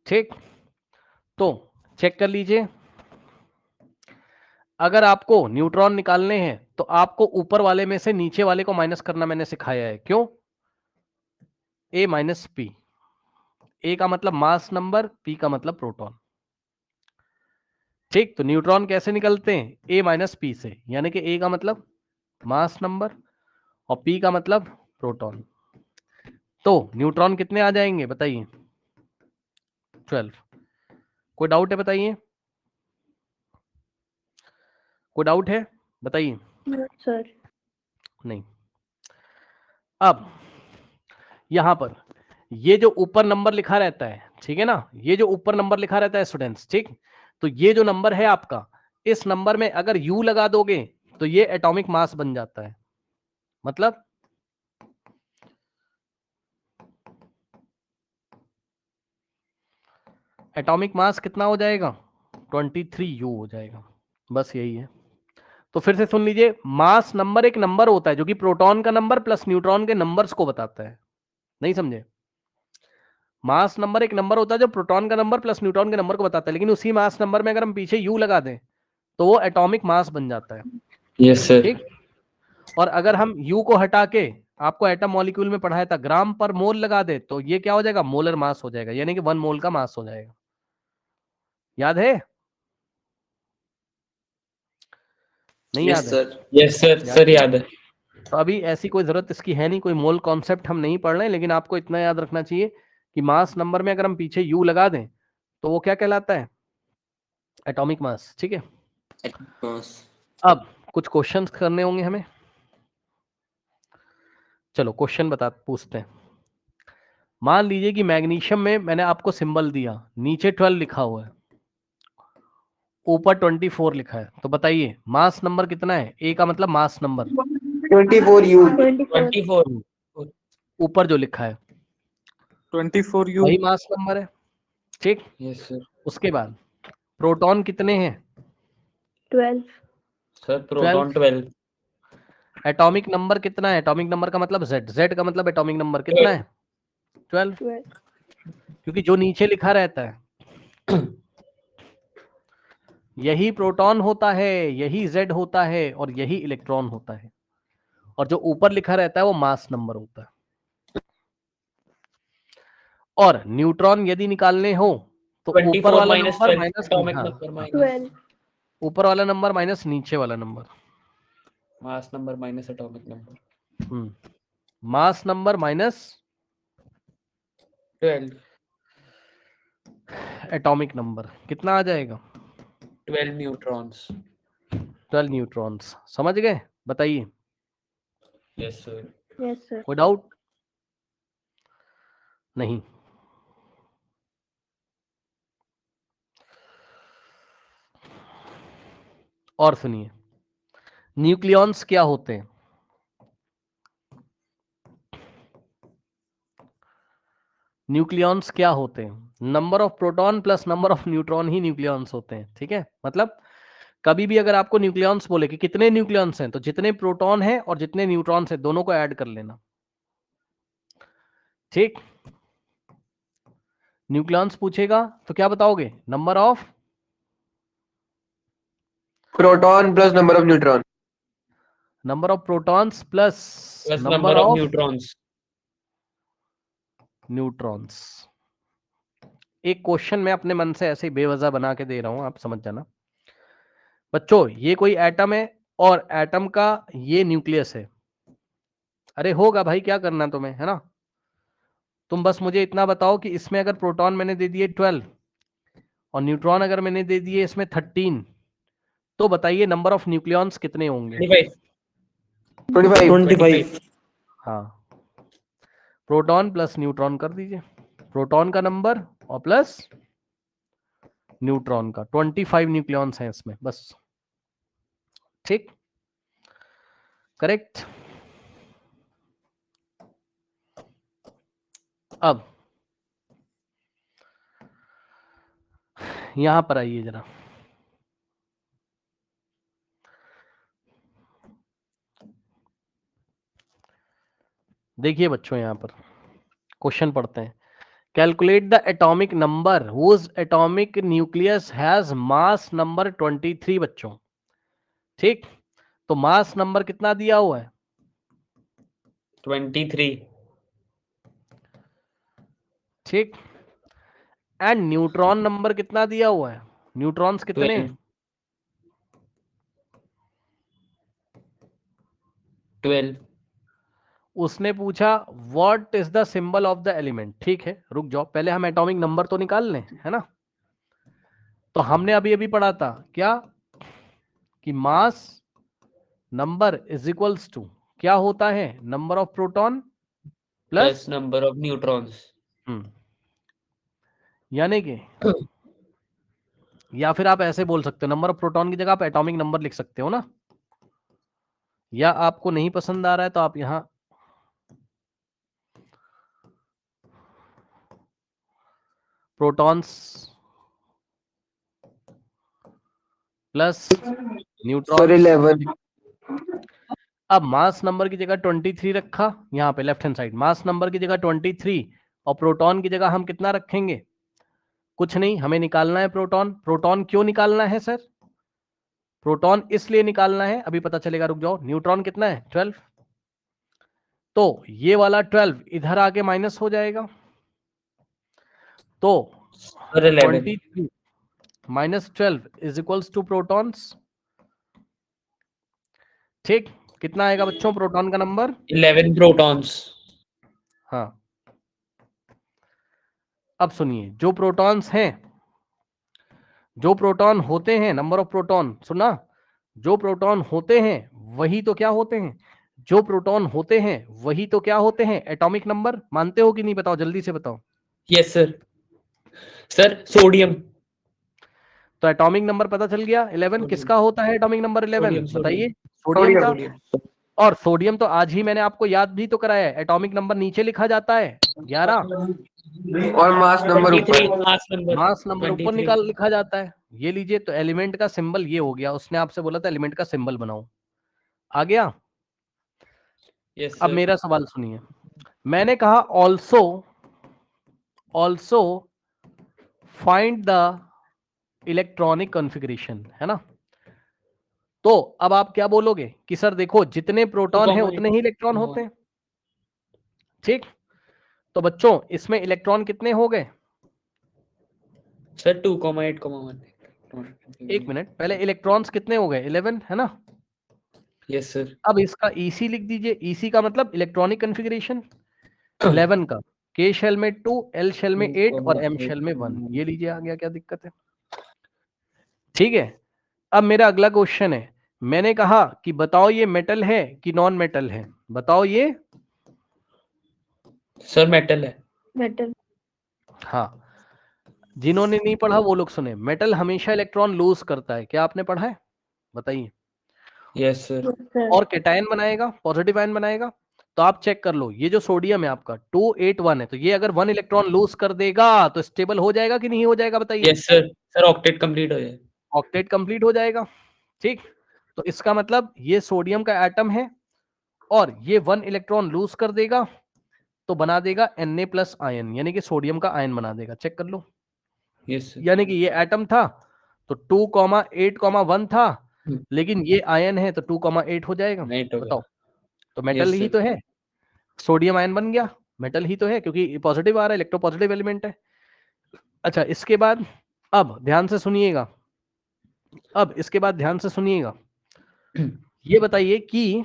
ठीक, तो चेक कर लीजिए, अगर आपको न्यूट्रॉन निकालने हैं तो आपको ऊपर वाले में से नीचे वाले को माइनस करना मैंने सिखाया है। क्यों? A minus P. ए का मतलब मास नंबर, पी का मतलब प्रोटॉन। ठीक, तो न्यूट्रॉन कैसे निकलते हैं? ए माइनस पी से, यानी कि ए का मतलब मास नंबर और पी का मतलब प्रोटॉन। तो न्यूट्रॉन कितने आ जाएंगे बताइए? 12। कोई डाउट है बताइए? कोई डाउट है बताइए? सर। नहीं। अब यहां पर ये जो ऊपर नंबर लिखा रहता है, ठीक है ना, ये जो ऊपर नंबर लिखा रहता है स्टूडेंट्स, ठीक, तो ये जो नंबर है आपका, इस नंबर में अगर U लगा दोगे तो ये एटॉमिक मास बन जाता है। मतलब एटॉमिक मास कितना हो जाएगा? 23U हो जाएगा। बस यही है। तो फिर से सुन लीजिए, मास नंबर एक नंबर होता है जो कि प्रोटॉन का नंबर प्लस न्यूट्रॉन के नंबर्स को बताता है। नहीं समझे? मास नंबर एक नंबर होता है जो प्रोटॉन का नंबर प्लस न्यूट्रॉन के नंबर को बताता है, लेकिन उसी मास नंबर में अगर हम पीछे U लगा दें तो वो एटॉमिक मास बन जाता है। Yes sir. ठीक, और अगर हम U को हटा के आपको एटम मॉलिक्यूल में पढ़ाया था, ग्राम पर मोल लगा दे तो ये क्या हो जाएगा, मोलर मास हो जाएगा, यानी कि 1 मोल का मास हो जाएगा। याद है? नहीं याद है? यस सर, सर याद है। तो अभी ऐसी कोई जरूरत इसकी है नहीं, कोई मोल कॉन्सेप्ट हम नहीं पढ़ रहे हैं, लेकिन आपको इतना याद रखना चाहिए कि मास नंबर में अगर हम पीछे यू लगा दें तो वो क्या कहलाता है, एटॉमिक मास। ठीक है, अब कुछ क्वेश्चंस करने होंगे हमें। चलो क्वेश्चन पूछते हैं। मान लीजिए कि मैग्नीशियम में मैंने आपको सिंबल दिया, नीचे 12 लिखा हुआ है, ऊपर 24 लिखा है, तो बताइए मास नंबर कितना है? ए का मतलब मास नंबर, 24U। 24। ऊपर जो लिखा है 24U। वही मास नंबर है। ठीक, यस सर। उसके बाद प्रोटॉन कितने हैं? 12। Sir proton 12। एटॉमिक नंबर कितना है? एटॉमिक नंबर का मतलब Z, Z का मतलब एटॉमिक नंबर कितना है? 12, क्योंकि जो नीचे लिखा रहता है यही प्रोटॉन होता है, यही Z होता है और यही इलेक्ट्रॉन होता है, और जो ऊपर लिखा रहता है वो मास नंबर होता है। और न्यूट्रॉन यदि निकालने हो तो ऊपर 24 वाला माइनस नंबर 12 माइनस, एटॉमिक हाँ, नंबर माइनस 12। ऊपर वाला नंबर माइनस नीचे वाला number, mass number minus atomic number. Mass number minus 12। Atomic number कितना आ जाएगा? 12 न्यूट्रॉन्स। 12 न्यूट्रॉन्स। समझ गए? बताइए, यस सर। Yes sir. कोई डाउट? नहीं। और सुनिए, न्यूक्लियॉन्स क्या होते हैं? न्यूक्लियॉन्स क्या होते हैं? Number of proton plus number of neutron he nucleons होते हैं। ठीक है, मतलब कभी भी अगर आपको न्यूक्लियॉन्स बोले कि कितने न्यूक्लियॉन्स हैं, तो जितने प्रोटॉन हैं और जितने न्यूट्रॉन्स हैं दोनों को ऐड कर लेना। ठीक, न्यूक्लियॉन्स पूछेगा तो क्या बताओगे? Number of proton plus number of neutron. Number of protons plus plus number of neutrons. Neutrons. एक क्वेश्चन मैं अपने मन से ऐसे ही बेवजह बना के दे रहा हूं, आप समझ जाना। बच्चों ये कोई एटम है और एटम का ये न्यूक्लियस है। अरे होगा भाई, क्या करना तुम्हें, है ना? तुम बस मुझे इतना बताओ कि इसमें अगर प्रोटॉन मैंने दे दिए 12 और न्यूट्रॉन अगर मैंने दे दिए इसमें 13, तो बताइए नंबर ऑफ न्यूक्लियॉन्स कितने होंगे? 25। हाँ, प्रोटॉन प्लस न्यूट्रॉन कर दीजिए, प्रोटॉन का नंबर और प्लस न्यूट्रॉन का, 25 न्यूक्लियॉन्स हैं इसमें बस। ठीक, करेक्ट। अब यहां पर आइए जरा, देखिए बच्चों, यहां पर क्वेश्चन पढ़ते हैं। Calculate the atomic number whose atomic nucleus has mass number 23। बच्चों ठीक, तो मास नंबर कितना दिया हुआ है? 23। ठीक, एंड न्यूट्रॉन नंबर कितना दिया हुआ है? न्यूट्रॉन्स कितने? 12। उसने पूछा what is the symbol of the element. ठीक है, रुक जाओ, पहले हम एटॉमिक नंबर तो निकाल लें, है ना? तो हमने अभी अभी पढ़ा था क्या कि mass number is equals to क्या होता है? Number of proton plus plus number of neutrons. यानी कि, या फिर आप ऐसे बोल सकते हो, नंबर ऑफ प्रोटॉन की जगह आप एटॉमिक नंबर लिख सकते हो ना, या आपको नहीं पसंद आ रहा है तो आप यहां प्रोटॉन्स प्लस न्यूट्रॉन। 11। अब मास नंबर की जगह 23 रखा, यहाँ पे left hand side mass number की जगह 23 और प्रोटॉन की जगह हम कितना रखेंगे? कुछ नहीं, हमें निकालना है प्रोटॉन। प्रोटॉन क्यों निकालना है सर? प्रोटॉन इसलिए निकालना है, अभी पता चलेगा, रुक जाओ। न्यूट्रॉन कितना है? 12। तो ये वाला 12 इधर आके माइनस हो जाएगा, तो sir 11 23 minus 12 is equals to protons. ठीक, कितना आएगा बच्चों प्रोटॉन का नंबर? 11 प्रोटॉन्स। हाँ, अब सुनिए, जो प्रोटॉन्स हैं, जो प्रोटॉन होते हैं, नंबर ऑफ प्रोटॉन, सुना, जो प्रोटॉन होते हैं वही तो क्या होते हैं, जो प्रोटॉन होते हैं वही तो क्या होते हैं, एटॉमिक नंबर। मानते हो कि नहीं, बताओ जल्दी से बताओ। Yes sir. Sir sodium. तो एटॉमिक नंबर पता चल गया 11 सोडियम। किसका होता है, एटॉमिक नंबर 11 सोडियम, बताइए। सोडियम। सोडियम का। सोडियम। और सोडियम तो आज ही मैंने आपको याद भी तो कराया है, एटॉमिक नंबर नीचे लिखा जाता है 11, और मास नंबर 23 ऊपर। Mass number. मास नंबर ऊपर 23। लिखा जाता है। ये लीजिए, तो एलिमेंट का सिंबल ये हो गया, उसने आपसे बोला था एलिमेंट का सिंबल बनाओ, आ गया। यस अब सर। मेरा सवाल सुनिए, मैंने कहा also find the electronic configuration, है ना। तो अब आप क्या बोलोगे कि सर देखो जितने प्रोटॉन हैं उतने ही इलेक्ट्रॉन होते हैं। ठीक, तो बच्चों इसमें इलेक्ट्रॉन कितने हो गए? सर 2,8,1। एक मिनट, पहले इलेक्ट्रॉन्स कितने हो गए? 11, है ना। Yes sir. अब इसका EC लिख दीजिए, EC का मतलब इलेक्ट्रॉनिक कॉन्फ़िगरेशन। 11 का K शेल में 2, L शेल में 8 और M शेल में 1, ये लीजिए, आ गया, क्या दिक्कत है? ठीक है, अब मेरा अगला क्वेश्चन है, मैंने कहा कि बताओ ये मेटल है कि नॉन मेटल है, बताओ ये। सर मेटल है। metal, हाँ, जिन्होंने नहीं पढ़ा वो लोग सुने, मेटल हमेशा इलेक्ट्रॉन लूज करता है, क्या आपने पढ़ा है? बताइए। Yes sir. yes sir, और कैटायन बनाएगा, पॉजिटिव आयन बनाएगा। तो आप चेक कर लो, ये जो सोडियम है आपका 281 है, तो ये अगर 1 इलेक्ट्रॉन लूज कर देगा तो स्टेबल हो जाएगा कि नहीं हो जाएगा, बताइए। Yes sir. Sir octet complete हो जाए। ऑक्टेट कंप्लीट हो जाएगा। ठीक, तो इसका मतलब ये सोडियम का एटम है और ये 1 इलेक्ट्रॉन लूज कर देगा तो बना देगा Na+ आयन, यानी कि सोडियम का आयन बना देगा। चेक कर लो, यस सर। यानी कि ये एटम था तो 2,8,1 था, लेकिन ये आयन है तो 2,8 हो जाएगा। नहीं तो बताओ, तो मेटल Yes, ही sir. तो है, सोडियम आयन बन गया, मेटल ही तो है क्योंकि पॉजिटिव आ रहा है, इलेक्ट्रो पॉजिटिव एलिमेंट है। अच्छा, इसके बाद अब ध्यान से सुनिएगा, अब इसके बाद ध्यान से सुनिएगा, ये बताइए कि,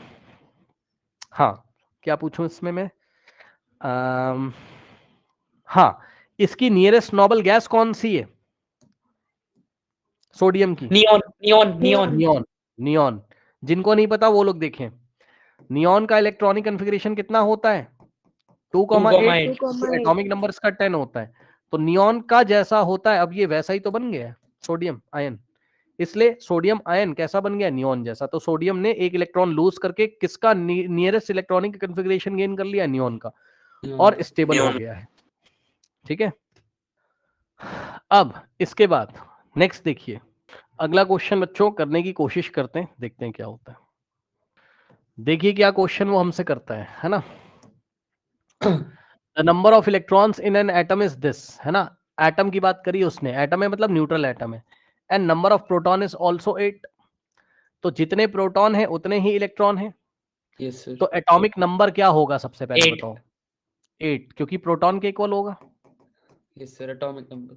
हाँ क्या पूछूं इसमें मैं, हाँ, इसकी नियरेस्ट नोबल गैस कौन सी है सोडियम की? Neon neon neon. Neon. Neon, जिनको नहीं पता वो लोग देखें, नियॉन का इलेक्ट्रॉनिक कॉन्फ़िगरेशन कितना होता है? 2,8, 2,8 एटॉमिक नंबर इसका 10 होता है, तो नियॉन का जैसा होता है, अब ये वैसा ही तो बन गया है सोडियम आयन, इसलिए सोडियम आयन कैसा बन गया? नियॉन जैसा। तो सोडियम ने एक इलेक्ट्रॉन लूज करके किसका नियरेस्ट इलेक्ट्रॉनिक कॉन्फ़िगरेशन गेन कर लिया? नियॉन का, और स्टेबल हो गया है। ठीक है, अब इसके बाद नेक्स्ट देखिए, अगला क्वेश्चन बच्चों करने की कोशिश करते हैं, देखते हैं क्या होता है। देखिए क्या क्वेश्चन वो हमसे करता है ना। The number of electrons in an atom is this, है ना। एटम की बात करी उसने, एटम है मतलब न्यूट्रल एटम है, and number of proton is also 8, तो जितने प्रोटॉन है उतने ही इलेक्ट्रॉन है। Yes sir. तो एटॉमिक नंबर क्या होगा सबसे पहले 8। बताओ? 8, क्योंकि प्रोटॉन के इक्वल होगा। Yes sir. Atomic number.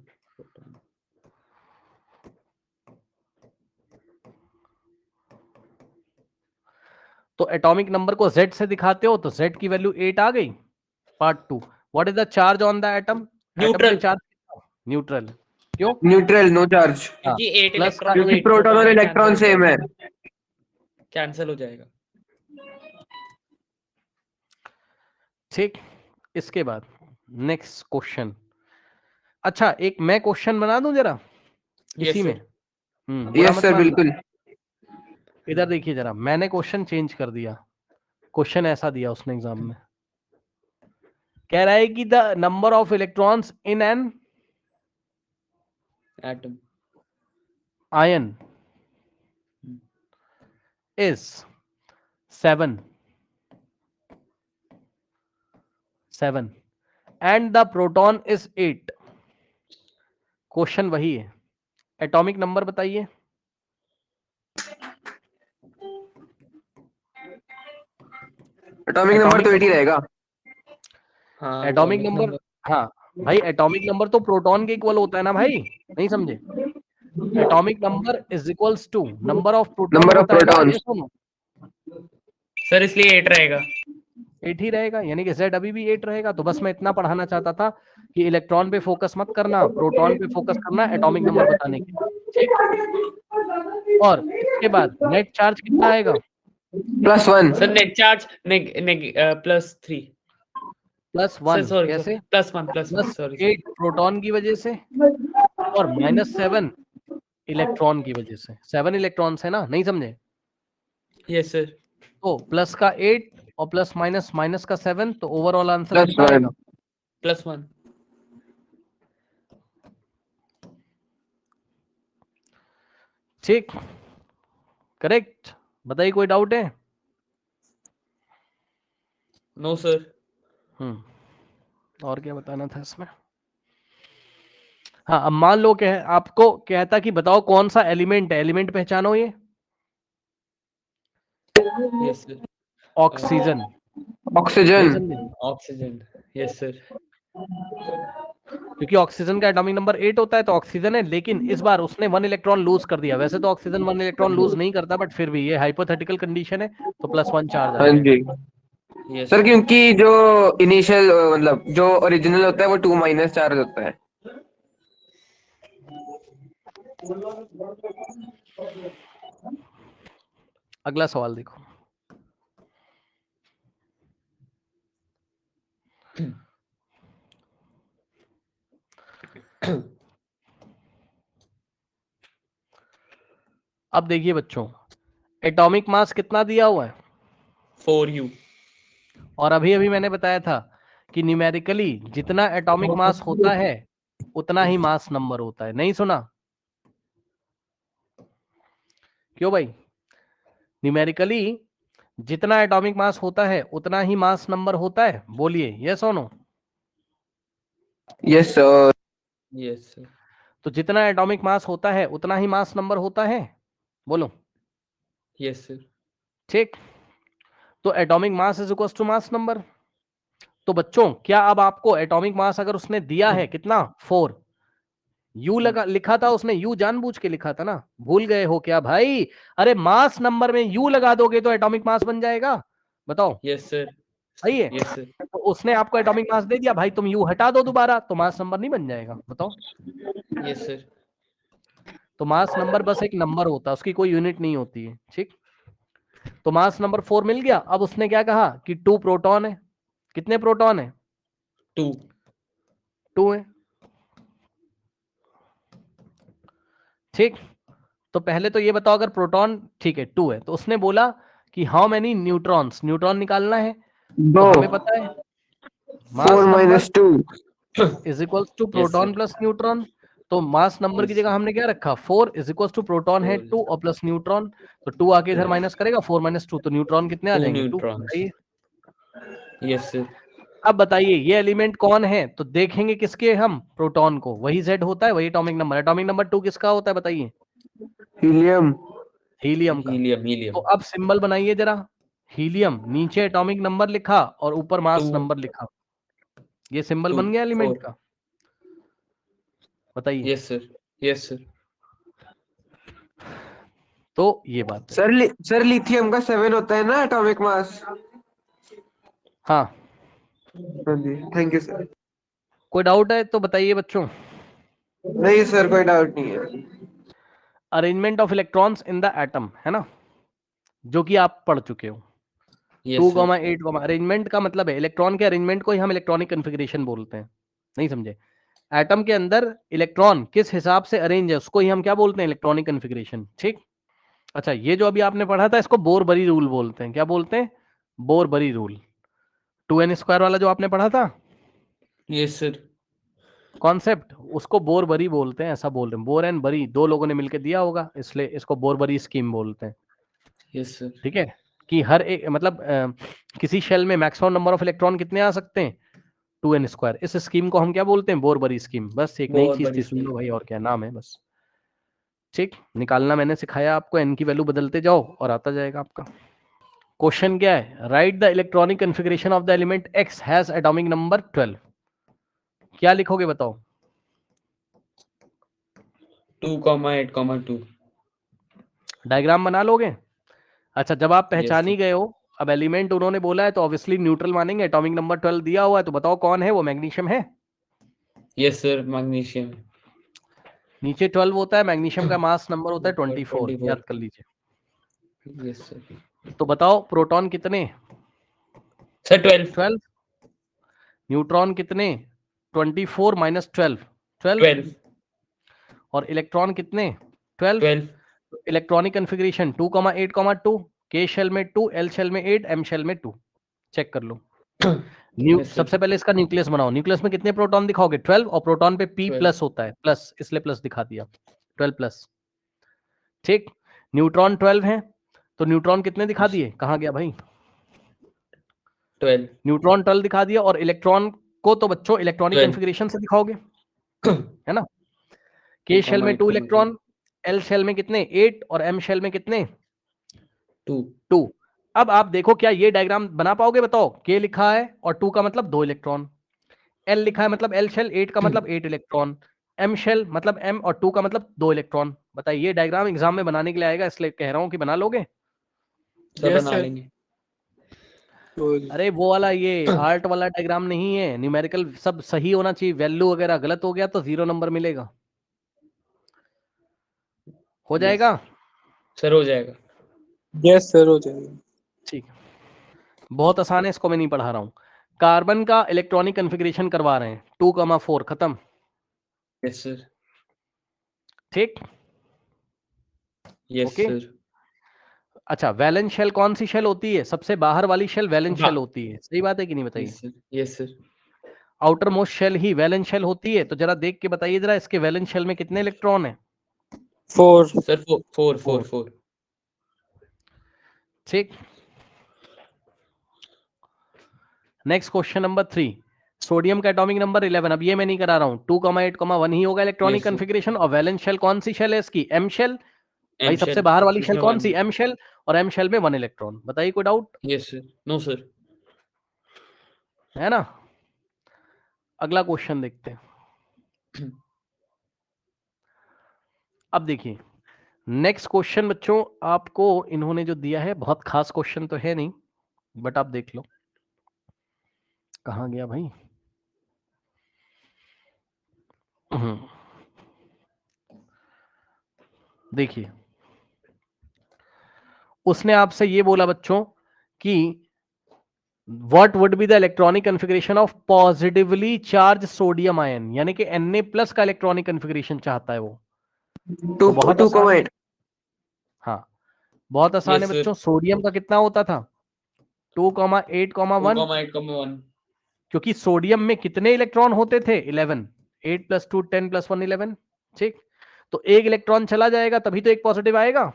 तो एटॉमिक नंबर को Z से दिखाते हो तो Z की वैल्यू 8 आ गई। Part 2, what is the charge on the atom? Atom पे न्यूट्रल। चार्ज न्यूट्रल, क्यों? न्यूट्रल, नो चार्ज, क्योंकि 8 प्लस का इलेक्ट्रॉन क्योंकि 8 प्रोटॉन और प्रोटॉन इलेक्ट्रॉन सेम है। कैंसिल हो जाएगा। ठीक, इसके बाद नेक्स्ट क्वेश्चन। अच्छा, एक मैं क्वेश्चन बना दूं जरा इसी में, बुरा यस मत सर, मानना। बिल्कुल। इधर देखिए जरा, मैंने क्वेश्चन चेंज कर दिया, क्वेश्चन ऐसा दिया उसने एग्जाम में, कह रहा है कि the number of electrons in an atom ion is 7 and the proton is 8। Question वही है, एटॉमिक नंबर बताइए। एटॉमिक नंबर तो 80 रहेगा। हाँ एटॉमिक नंबर, हाँ भाई एटॉमिक नंबर तो प्रोटॉन के इक्वल होता है ना भाई, नहीं समझे? Atomic number is equals to number of proton number of होता है ना, प्रोटॉन्स। ये सुनो। सर इसलिए 8 रहेगा। 8 ही रहेगा, यानी कि Z अभी भी 8 रहेगा। तो बस मैं इतना पढ़ाना चाहता था कि इलेक्ट्रॉन पे फोकस मत करना, प्रोटॉन पे फोकस करना एटॉमिक नंबर बताने के लिए, ठीक। और इसके बाद नेट चार्ज कितना आएगा? +1। Sir net charge +3। +1 सॉरी कैसे? +1 सॉरी। +8 प्रोटॉन की वजह से और -7 इलेक्ट्रॉन की वजह से। 7 इलेक्ट्रॉन्स है ना, नहीं समझे? Yes sir. तो प्लस का 8 और प्लस माइनस का 7, तो ओवरऑल आंसर कितना +1। आएगा? +1। ठीक, करेक्ट। बताइए कोई डाउट है? No sir. और क्या बताना था इसमें? हाँ, अब मान लो आपको कहता कि बताओ कौन सा एलिमेंट है, एलिमेंट पहचानो ये। Yes sir. ऑक्सीजन। नहीं ऑक्सीजन। समझे? ऑक्सीजन। Yes sir. क्योंकि ऑक्सीजन का एटॉमिक नंबर 8 होता है तो ऑक्सीजन है, लेकिन इस बार उसने 1 इलेक्ट्रॉन लूज कर दिया। वैसे तो ऑक्सीजन 1 इलेक्ट्रॉन लूज नहीं करता, बट फिर भी ये हाइपोथेटिकल कंडीशन है, तो +1 चार्ज आ हाँ जाएगा। जी यस सर, क्योंकि जो इनिशियल मतलब जो ओरिजिनल होता है वो 2- चार्ज होता है। अगला सवाल देखो। अब देखिए बच्चों, एटॉमिक मास कितना दिया हुआ है? 4U। और अभी अभी मैंने बताया था कि न्यूमेरिकली जितना एटॉमिक मास होता है उतना ही मास नंबर होता है। नहीं सुना? क्यों भाई? न्यूमेरिकली जितना एटॉमिक मास होता है उतना ही मास नंबर होता है। बोलिए यस और no. Yes sir. Yes sir. तो जितना एटॉमिक मास होता है उतना ही मास नंबर होता है। बोलो। Yes sir. ठीक, तो atomic mass is equal to mass number. तो बच्चों क्या अब आपको एटॉमिक मास अगर उसने दिया है कितना 4, यू लगा लिखा था उसने, यू जानबूझ के लिखा था ना, भूल गए हो क्या भाई? अरे मास नंबर में यू लगा दोगे तो एटॉमिक मास बन जाएगा। बताओ यस सर। सही है? Yes sir. तो उसने आपको एटॉमिक मास दे दिया भाई, तुम यू हटा दो दोबारा तो मास नंबर नहीं बन जाएगा। बताओ। Yes sir. तो मास नंबर बस एक नंबर होता है, उसकी कोई यूनिट नहीं होती है। ठीक, तो मास नंबर 4 मिल गया। अब उसने क्या कहा कि 2 प्रोटॉन है। कितने प्रोटॉन है? 2। 2 है। ठीक, तो पहले तो ये बताओ अगर प्रोटॉन ठीक है 2 है तो उसने बोला कि हाउ मेनी न्यूट्रॉन्स, न्यूट्रॉन निकालना है। तो 2। हमें पता है 4 mass number - 2। Is equals to yes proton sir. Plus neutron. तो मास नंबर की यस जगह हमने क्या रखा 4 इज इक्वल्स टू प्रोटॉन है 2 और प्लस न्यूट्रॉन। तो 2 आके इधर माइनस करेगा, 4 - 2, तो न्यूट्रॉन कितने आ 2 जाएंगे? 2। न्यूट्रॉन्स। बताइए। Yes sir. अब बताइए ये एलिमेंट कौन है? तो देखेंगे किसके, हम प्रोटॉन को, वही Z होता है, वही एटॉमिक नंबर। एटॉमिक नंबर 2 किसका होता है बताइए? हीलियम। हीलियम का। हीलियम। तो हीलियम अब सिंबल बनाइए जरा। हीलियम, नीचे एटॉमिक नंबर लिखा और ऊपर मास 2। नंबर लिखा। ये सिंबल 2 बन गया एलिमेंट 4। का। बताइए। Yes sir. Yes sir. तो ये बात है। सर लिथियम का 7 होता है ना एटॉमिक मास। हाँ, हाँ जी, थैंक यू सर। कोई डाउट है तो बताइए बच्चों। नहीं सर, कोई डाउट नहीं है। Arrangement of electrons in the atom है ना, जो कि आप पढ़ चुके हो। 2, यस सर। 8, अरेंजमेंट का मतलब है इलेक्ट्रॉन के अरेंजमेंट को ही हम इलेक्ट्रॉनिक कन्फिग्रेशन बोलते हैं। नहीं समझे? एटम के अंदर इलेक्ट्रॉन किस हिसाब से अरेंज है उसको ही हम क्या बोलते हैं? Electronic configuration. ठीक, अच्छा ये जो अभी आपने पढ़ा था इसको बोर-बरी रूल बोलते हैं। क्या बोलते हैं? बोर-बरी रूल। 2n² वाला जो आपने पढ़ा था यस सर। कॉन्सेप्ट, उसको बोर-बरी बोलते हैं। ऐसा बोल रहे हैं, बोर एंड बरी दो लोगों ने मिलकर दिया होगा, इसलिए इसको बोर-बरी स्कीम बोलते हैं। Yes sir. ठीक है, कि हर एक मतलब किसी शेल में मैक्सिमम नंबर ऑफ इलेक्ट्रॉन कितने आ सकते हैं? 2n²। इस स्कीम को हम क्या बोलते हैं? बोर-बरी स्कीम। बस एक नई बहुत चीज बड़ी थी, सुन लो स्कीम। भाई, और क्या नाम है बस। ठीक, निकालना मैंने सिखाया आपको, n की वैल्यू बदलते जाओ और आता जाएगा आपका। क्वेश्चन क्या है? Right the electronic configuration of the element X has atomic number 12। क्या लिखोगे बताओ? 2,8,2। डायग्राम बना लोगे? अच्छा, जब आप पहचान Yes, ही गए हो, अब एलिमेंट उन्होंने बोला है तो ऑब्वियसली न्यूट्रल मानेंगे। एटॉमिक नंबर 12 दिया हुआ है तो बताओ कौन है वो? मैग्नीशियम है। Yes sir, magnesium। नीचे 12 होता है, मैग्नीशियम का मास नंबर होता है 24, 24। याद कर लीजिए। Yes sir। तो बताओ प्रोटॉन कितने? Sir 12। 12। न्यूट्रॉन कितने? 24 माइनस 12, 12। 12। और इलेक्ट्रॉन कितने? 12। 12। इलेक्ट्रॉनिक कॉन्फ़िगरेशन 2,8,2, के शेल में 2, एल शेल में 8, एम शेल में 2। चेक कर लो। Yes sir। सबसे पहले इसका न्यूक्लियस बनाओ। न्यूक्लियस में कितने प्रोटॉन दिखाओगे? 12। और प्रोटॉन पे P 12। प्लस होता है, प्लस, इसलिए प्लस दिखा दिया, 12 प्लस। ठीक। न्यूट्रॉन 12 है तो न्यूट्रॉन कितने दिखा दिए? कहाँ गया भाई? 12। न्यूट्रॉन 12 दिखा दिया। और इलेक्ट्रॉन को तो बच्चों इलेक्ट्रॉनिक 12। कॉन्फ़िगरेशन से दिखाओगे, है ना? के शेल में 2 इलेक्ट्रॉन, एल शेल में कितने? 8, और एम शेल में कितने? 2। 2। अब आप देखो क्या ये डायग्राम बना पाओगे? बताओ। के लिखा है और 2 का मतलब 2 इलेक्ट्रॉन, एल लिखा है मतलब एल शेल, 8 का मतलब 8 इलेक्ट्रॉन, एम शेल मतलब एम और 2 का मतलब 2 इलेक्ट्रॉन। बताइए, ये डायग्राम एग्जाम में बनाने के लिए आएगा, इसलिए कह रहा हूं कि बना लोगे। सब Yes, बना sir. लेंगे। Cool. अरे वो वाला, ये आर्ट वाला डायग्राम नहीं है, न्यूमेरिकल सब सही होना चाहिए। वैल्यू वगैरह गलत हो गया तो 0 नंबर मिलेगा। हो Yes। जाएगा? सर हो जाएगा। Yes, sir. हो जाएगा। ठीक, बहुत आसान है, इसको मैं नहीं पढ़ा रहा हूँ। कार्बन का इलेक्ट्रॉनिक कॉन्फ़िगरेशन करवा रहे हैं, 2,4 खत्म। Yes sir। ठीक, Yes ओके। sir। अच्छा, वैलेंस शेल कौन सी शेल होती है? सबसे बाहर वाली शेल वैलेंस हाँ। शेल होती है, सही बात है कि नहीं? बताइए। Yes sir। Yes sir। Outer most shell ही वैलेंस शेल होती है। तो जरा देख के बताइए जरा, इसके वैलेंस शेल में कितने इलेक्ट्रॉन है? 4. सर 4 4 4 4। ठीक। Next question number 3। सोडियम का एटॉमिक नंबर 11। अब ये मैं नहीं करा रहा हूँ, 2,8,1 ही होगा इलेक्ट्रॉनिक Yes sir। कॉन्फ़िगरेशन। और वैलेंस शेल कौन सी शेल है इसकी? M shell. भाई M सबसे shell। बाहर वाली शेल इसमें कौन 1 सी? है। M shell. और एम शेल में 1 इलेक्ट्रॉन। बताइए, कोई doubt Yes sir। No sir। है ना? अगला क्वेश्चन देखते हैं। अब देखिए, नेक्स्ट क्वेश्चन बच्चों, आपको इन्होंने जो दिया है, बहुत खास क्वेश्चन तो है नहीं, बट आप देख लो। कहाँ गया भाई? देखिए, उसने आपसे ये बोला बच्चों कि what would be the electronic configuration of positively charge sodium ion, यानी कि Na+ का इलेक्ट्रॉनिक कॉन्फ़िगरेशन चाहता है वो। तो बहुत आसान है। 2,8. हाँ, बहुत आसान है Yes sir। बच्चों। सोडियम का कितना होता था? 2,8,1। 2,8,1। क्योंकि सोडियम में कितने इलेक्ट्रॉन होते थे? 11। 8 + 2 10 + 1 11। ठीक, तो एक इलेक्ट्रॉन चला जाएगा तभी तो एक पॉजिटिव आएगा।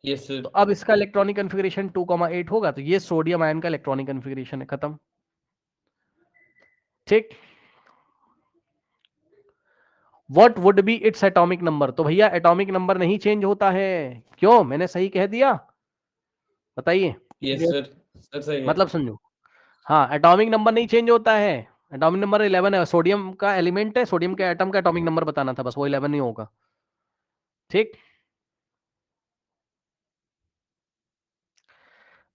Yes sir। तो अब इसका इलेक्ट्रॉनिक कॉन्फ़िगरेशन 2,8 होगा, तो ये सोडियम आयन का इलेक्ट्रॉनिक कॉन्फ़िगरेशन है, खत्म। ठीक। What would be its atomic number? तो भैया एटॉमिक नंबर नहीं चेंज होता है। क्यों? मैंने सही कह दिया? बताइए, Yes Yes. sir। सर सही है। मतलब समझो। हाँ, एटॉमिक नंबर नहीं चेंज होता है। एटॉमिक नंबर 11 है। सोडियम का एलिमेंट है, सोडियम के एटम का एटॉमिक नंबर बताना था बस, वो 11 ही होगा। ठीक।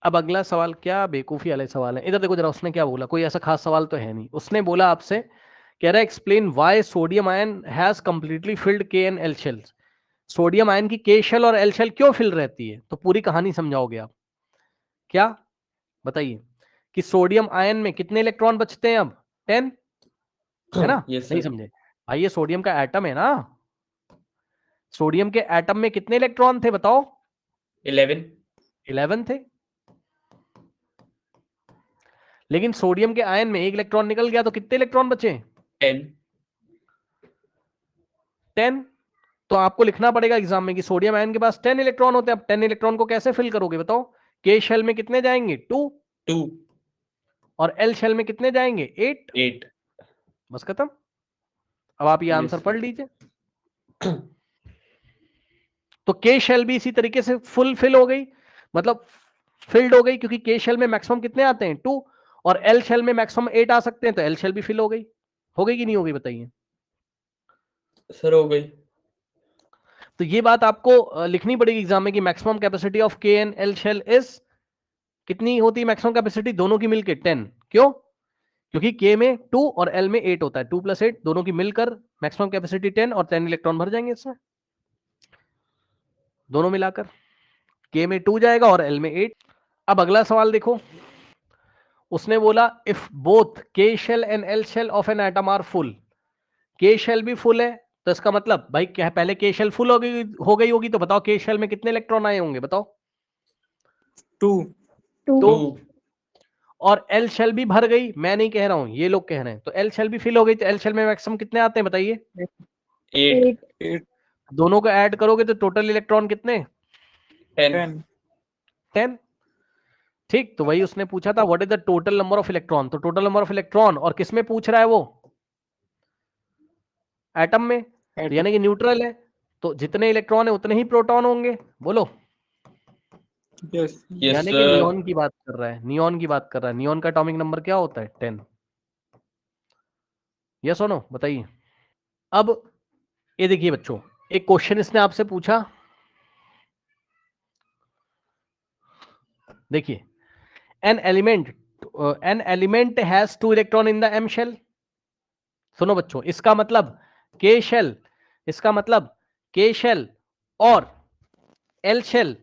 अब अगला सवाल क्या बेवकूफी वाले सवाल है, इधर देखो जरा। उसने क्या बोला? कोई ऐसा खास सवाल तो है नहीं। उसने बोला आपसे, कह रहा है explain why sodium ion has completely filled K and L shells. Sodium ion की के शेल और एल शेल क्यों फिल रहती है? तो पूरी कहानी समझाओगे आप क्या? बताइए कि सोडियम आयन में कितने इलेक्ट्रॉन बचते हैं अब? 10, है ना? Yes नहीं sir। समझे भाई? ये सोडियम का एटम है ना। सोडियम के एटम में कितने इलेक्ट्रॉन थे बताओ? 11। 11 थे। लेकिन सोडियम के आयन में एक इलेक्ट्रॉन निकल गया तो कितने इलेक्ट्रॉन बचे? 10। 10। तो आपको लिखना पड़ेगा एग्जाम में कि सोडियम आयन के पास 10 इलेक्ट्रॉन होते हैं। अब 10 इलेक्ट्रॉन को कैसे फिल करोगे बताओ? के शेल में कितने जाएंगे? 2। 2। और एल शेल में कितने जाएंगे? 8। 8। बस खत्म। अब आप ये Yes आंसर sir। पढ़ लीजिए। तो के शेल भी इसी तरीके से फुल फिल हो गई। मतलब फिल्ड हो गई, क्योंकि के शेल में मैक्सिमम कितने आते हैं 2 और एल शेल में मैक्सिमम 8 आ सकते हैं, तो एल शेल भी फिल हो गई कि नहीं हो गई बताइए। सर हो गई। तो ये बात आपको लिखनी पड़ेगी एग्जाम में कि मैक्सिमम कैपेसिटी ऑफ के एन एल शेल इज कितनी होती है मैक्सिमम कैपेसिटी दोनों की मिलकर 10। क्यों? क्योंकि के में 2 और एल में 8 होता है, 2 + 8 दोनों की मिलकर मैक्सिमम कैपेसिटी 10 और 10 इलेक्ट्रॉन भर जाएंगे इसमें दोनों मिलाकर। के में 2 जाएगा और एल में 8। अब अगला सवाल देखो, उसने बोला if both K shell and L shell of an atom are full, K shell भी फुल है तो इसका मतलब भाई क्या पहले के शेल फुल हो गई होगी, तो बताओ के शेल में कितने इलेक्ट्रॉन आए होंगे बताओ। 2 2 तो और एल शेल भी भर गई, मैं नहीं कह रहा हूं ये लोग कह रहे हैं, तो एल शेल भी फिल हो गई, तो एल शेल में मैक्सिमम कितने आते हैं बताइए। 8 8 दोनों को ऐड करोगे तो टोटल इलेक्ट्रॉन कितने 10 10 10। ठीक, तो वही उसने पूछा था what is the total number of electron, तो टोटल नंबर ऑफ इलेक्ट्रॉन और किसमें पूछ रहा है वो एटम में, तो यानी कि न्यूट्रल है, तो जितने इलेक्ट्रॉन है उतने ही प्रोटॉन होंगे। बोलो, यस यस यानी कि नियॉन की बात कर रहा है, नियॉन की बात कर रहा है। नियॉन का एटॉमिक नंबर क्या होता है 10। यस और नो बताइए। अब ये देखिए बच्चों, एक क्वेश्चन इसने आपसे पूछा, देखिए an element has 2 electron in the M shell. सुनो बच्चों, इसका मतलब के शेल, इसका मतलब के शेल और एल शेल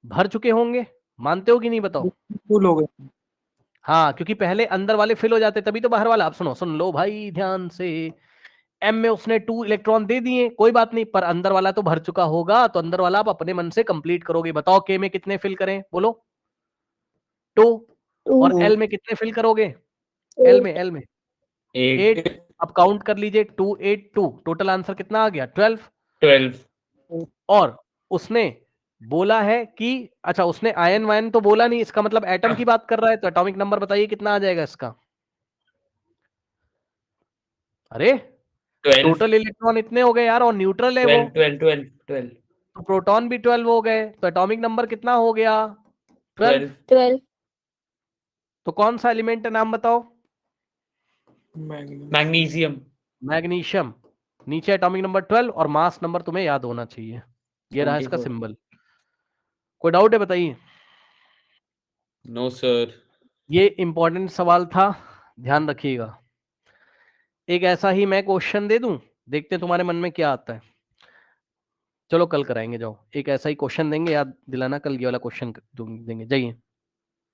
भर चुके होंगे, मानते हो कि नहीं बताओ। फुल हो गए हाँ, क्योंकि पहले अंदर वाले फिल हो जाते तभी तो बाहर वाला। आप सुन लो भाई ध्यान से, एम में उसने 2 इलेक्ट्रॉन दे दिए, कोई बात नहीं, पर अंदर वाला तो भर चुका होगा, तो अंदर वाला आप अपने मन से कंप्लीट करोगे। बताओ के में कितने फिल करें, बोलो 2 और 2 एल में कितने फिल करोगे, एल में 8 8। अब काउंट कर लीजिए 2 8 2, टोटल आंसर कितना आ गया 12। 12 और उसने बोला है कि अच्छा उसने आयन वायन तो बोला नहीं, इसका मतलब एटम की बात कर रहा है, तो एटॉमिक नंबर बताइए कितना आ जाएगा इसका। अरे 12 टोटल इलेक्ट्रॉन इतने हो गए यार, और न्यूट्रल है वो, 12 12 12 तो प्रोटॉन भी 12 हो गए, तो एटॉमिक नंबर कितना हो गया 12। 12 12 तो कौन सा एलिमेंट है नाम बताओ। Magnesium magnesium. मैग्नीशियम। नीचे एटॉमिक नंबर 12 और मास नंबर तुम्हें याद होना चाहिए, ये रहा इसका 24 सिंबल। कोई डाउट है बताइए। No sir. ये इंपॉर्टेंट सवाल था, ध्यान रखिएगा। एक ऐसा ही मैं क्वेश्चन दे दूं, देखते हैं तुम्हारे मन में क्या आता है। चलो कल कराएंगे, जाओ एक ऐसा ही क्वेश्चन देंगे, याद दिलाना कल ये वाला क्वेश्चन देंगे, जाइए।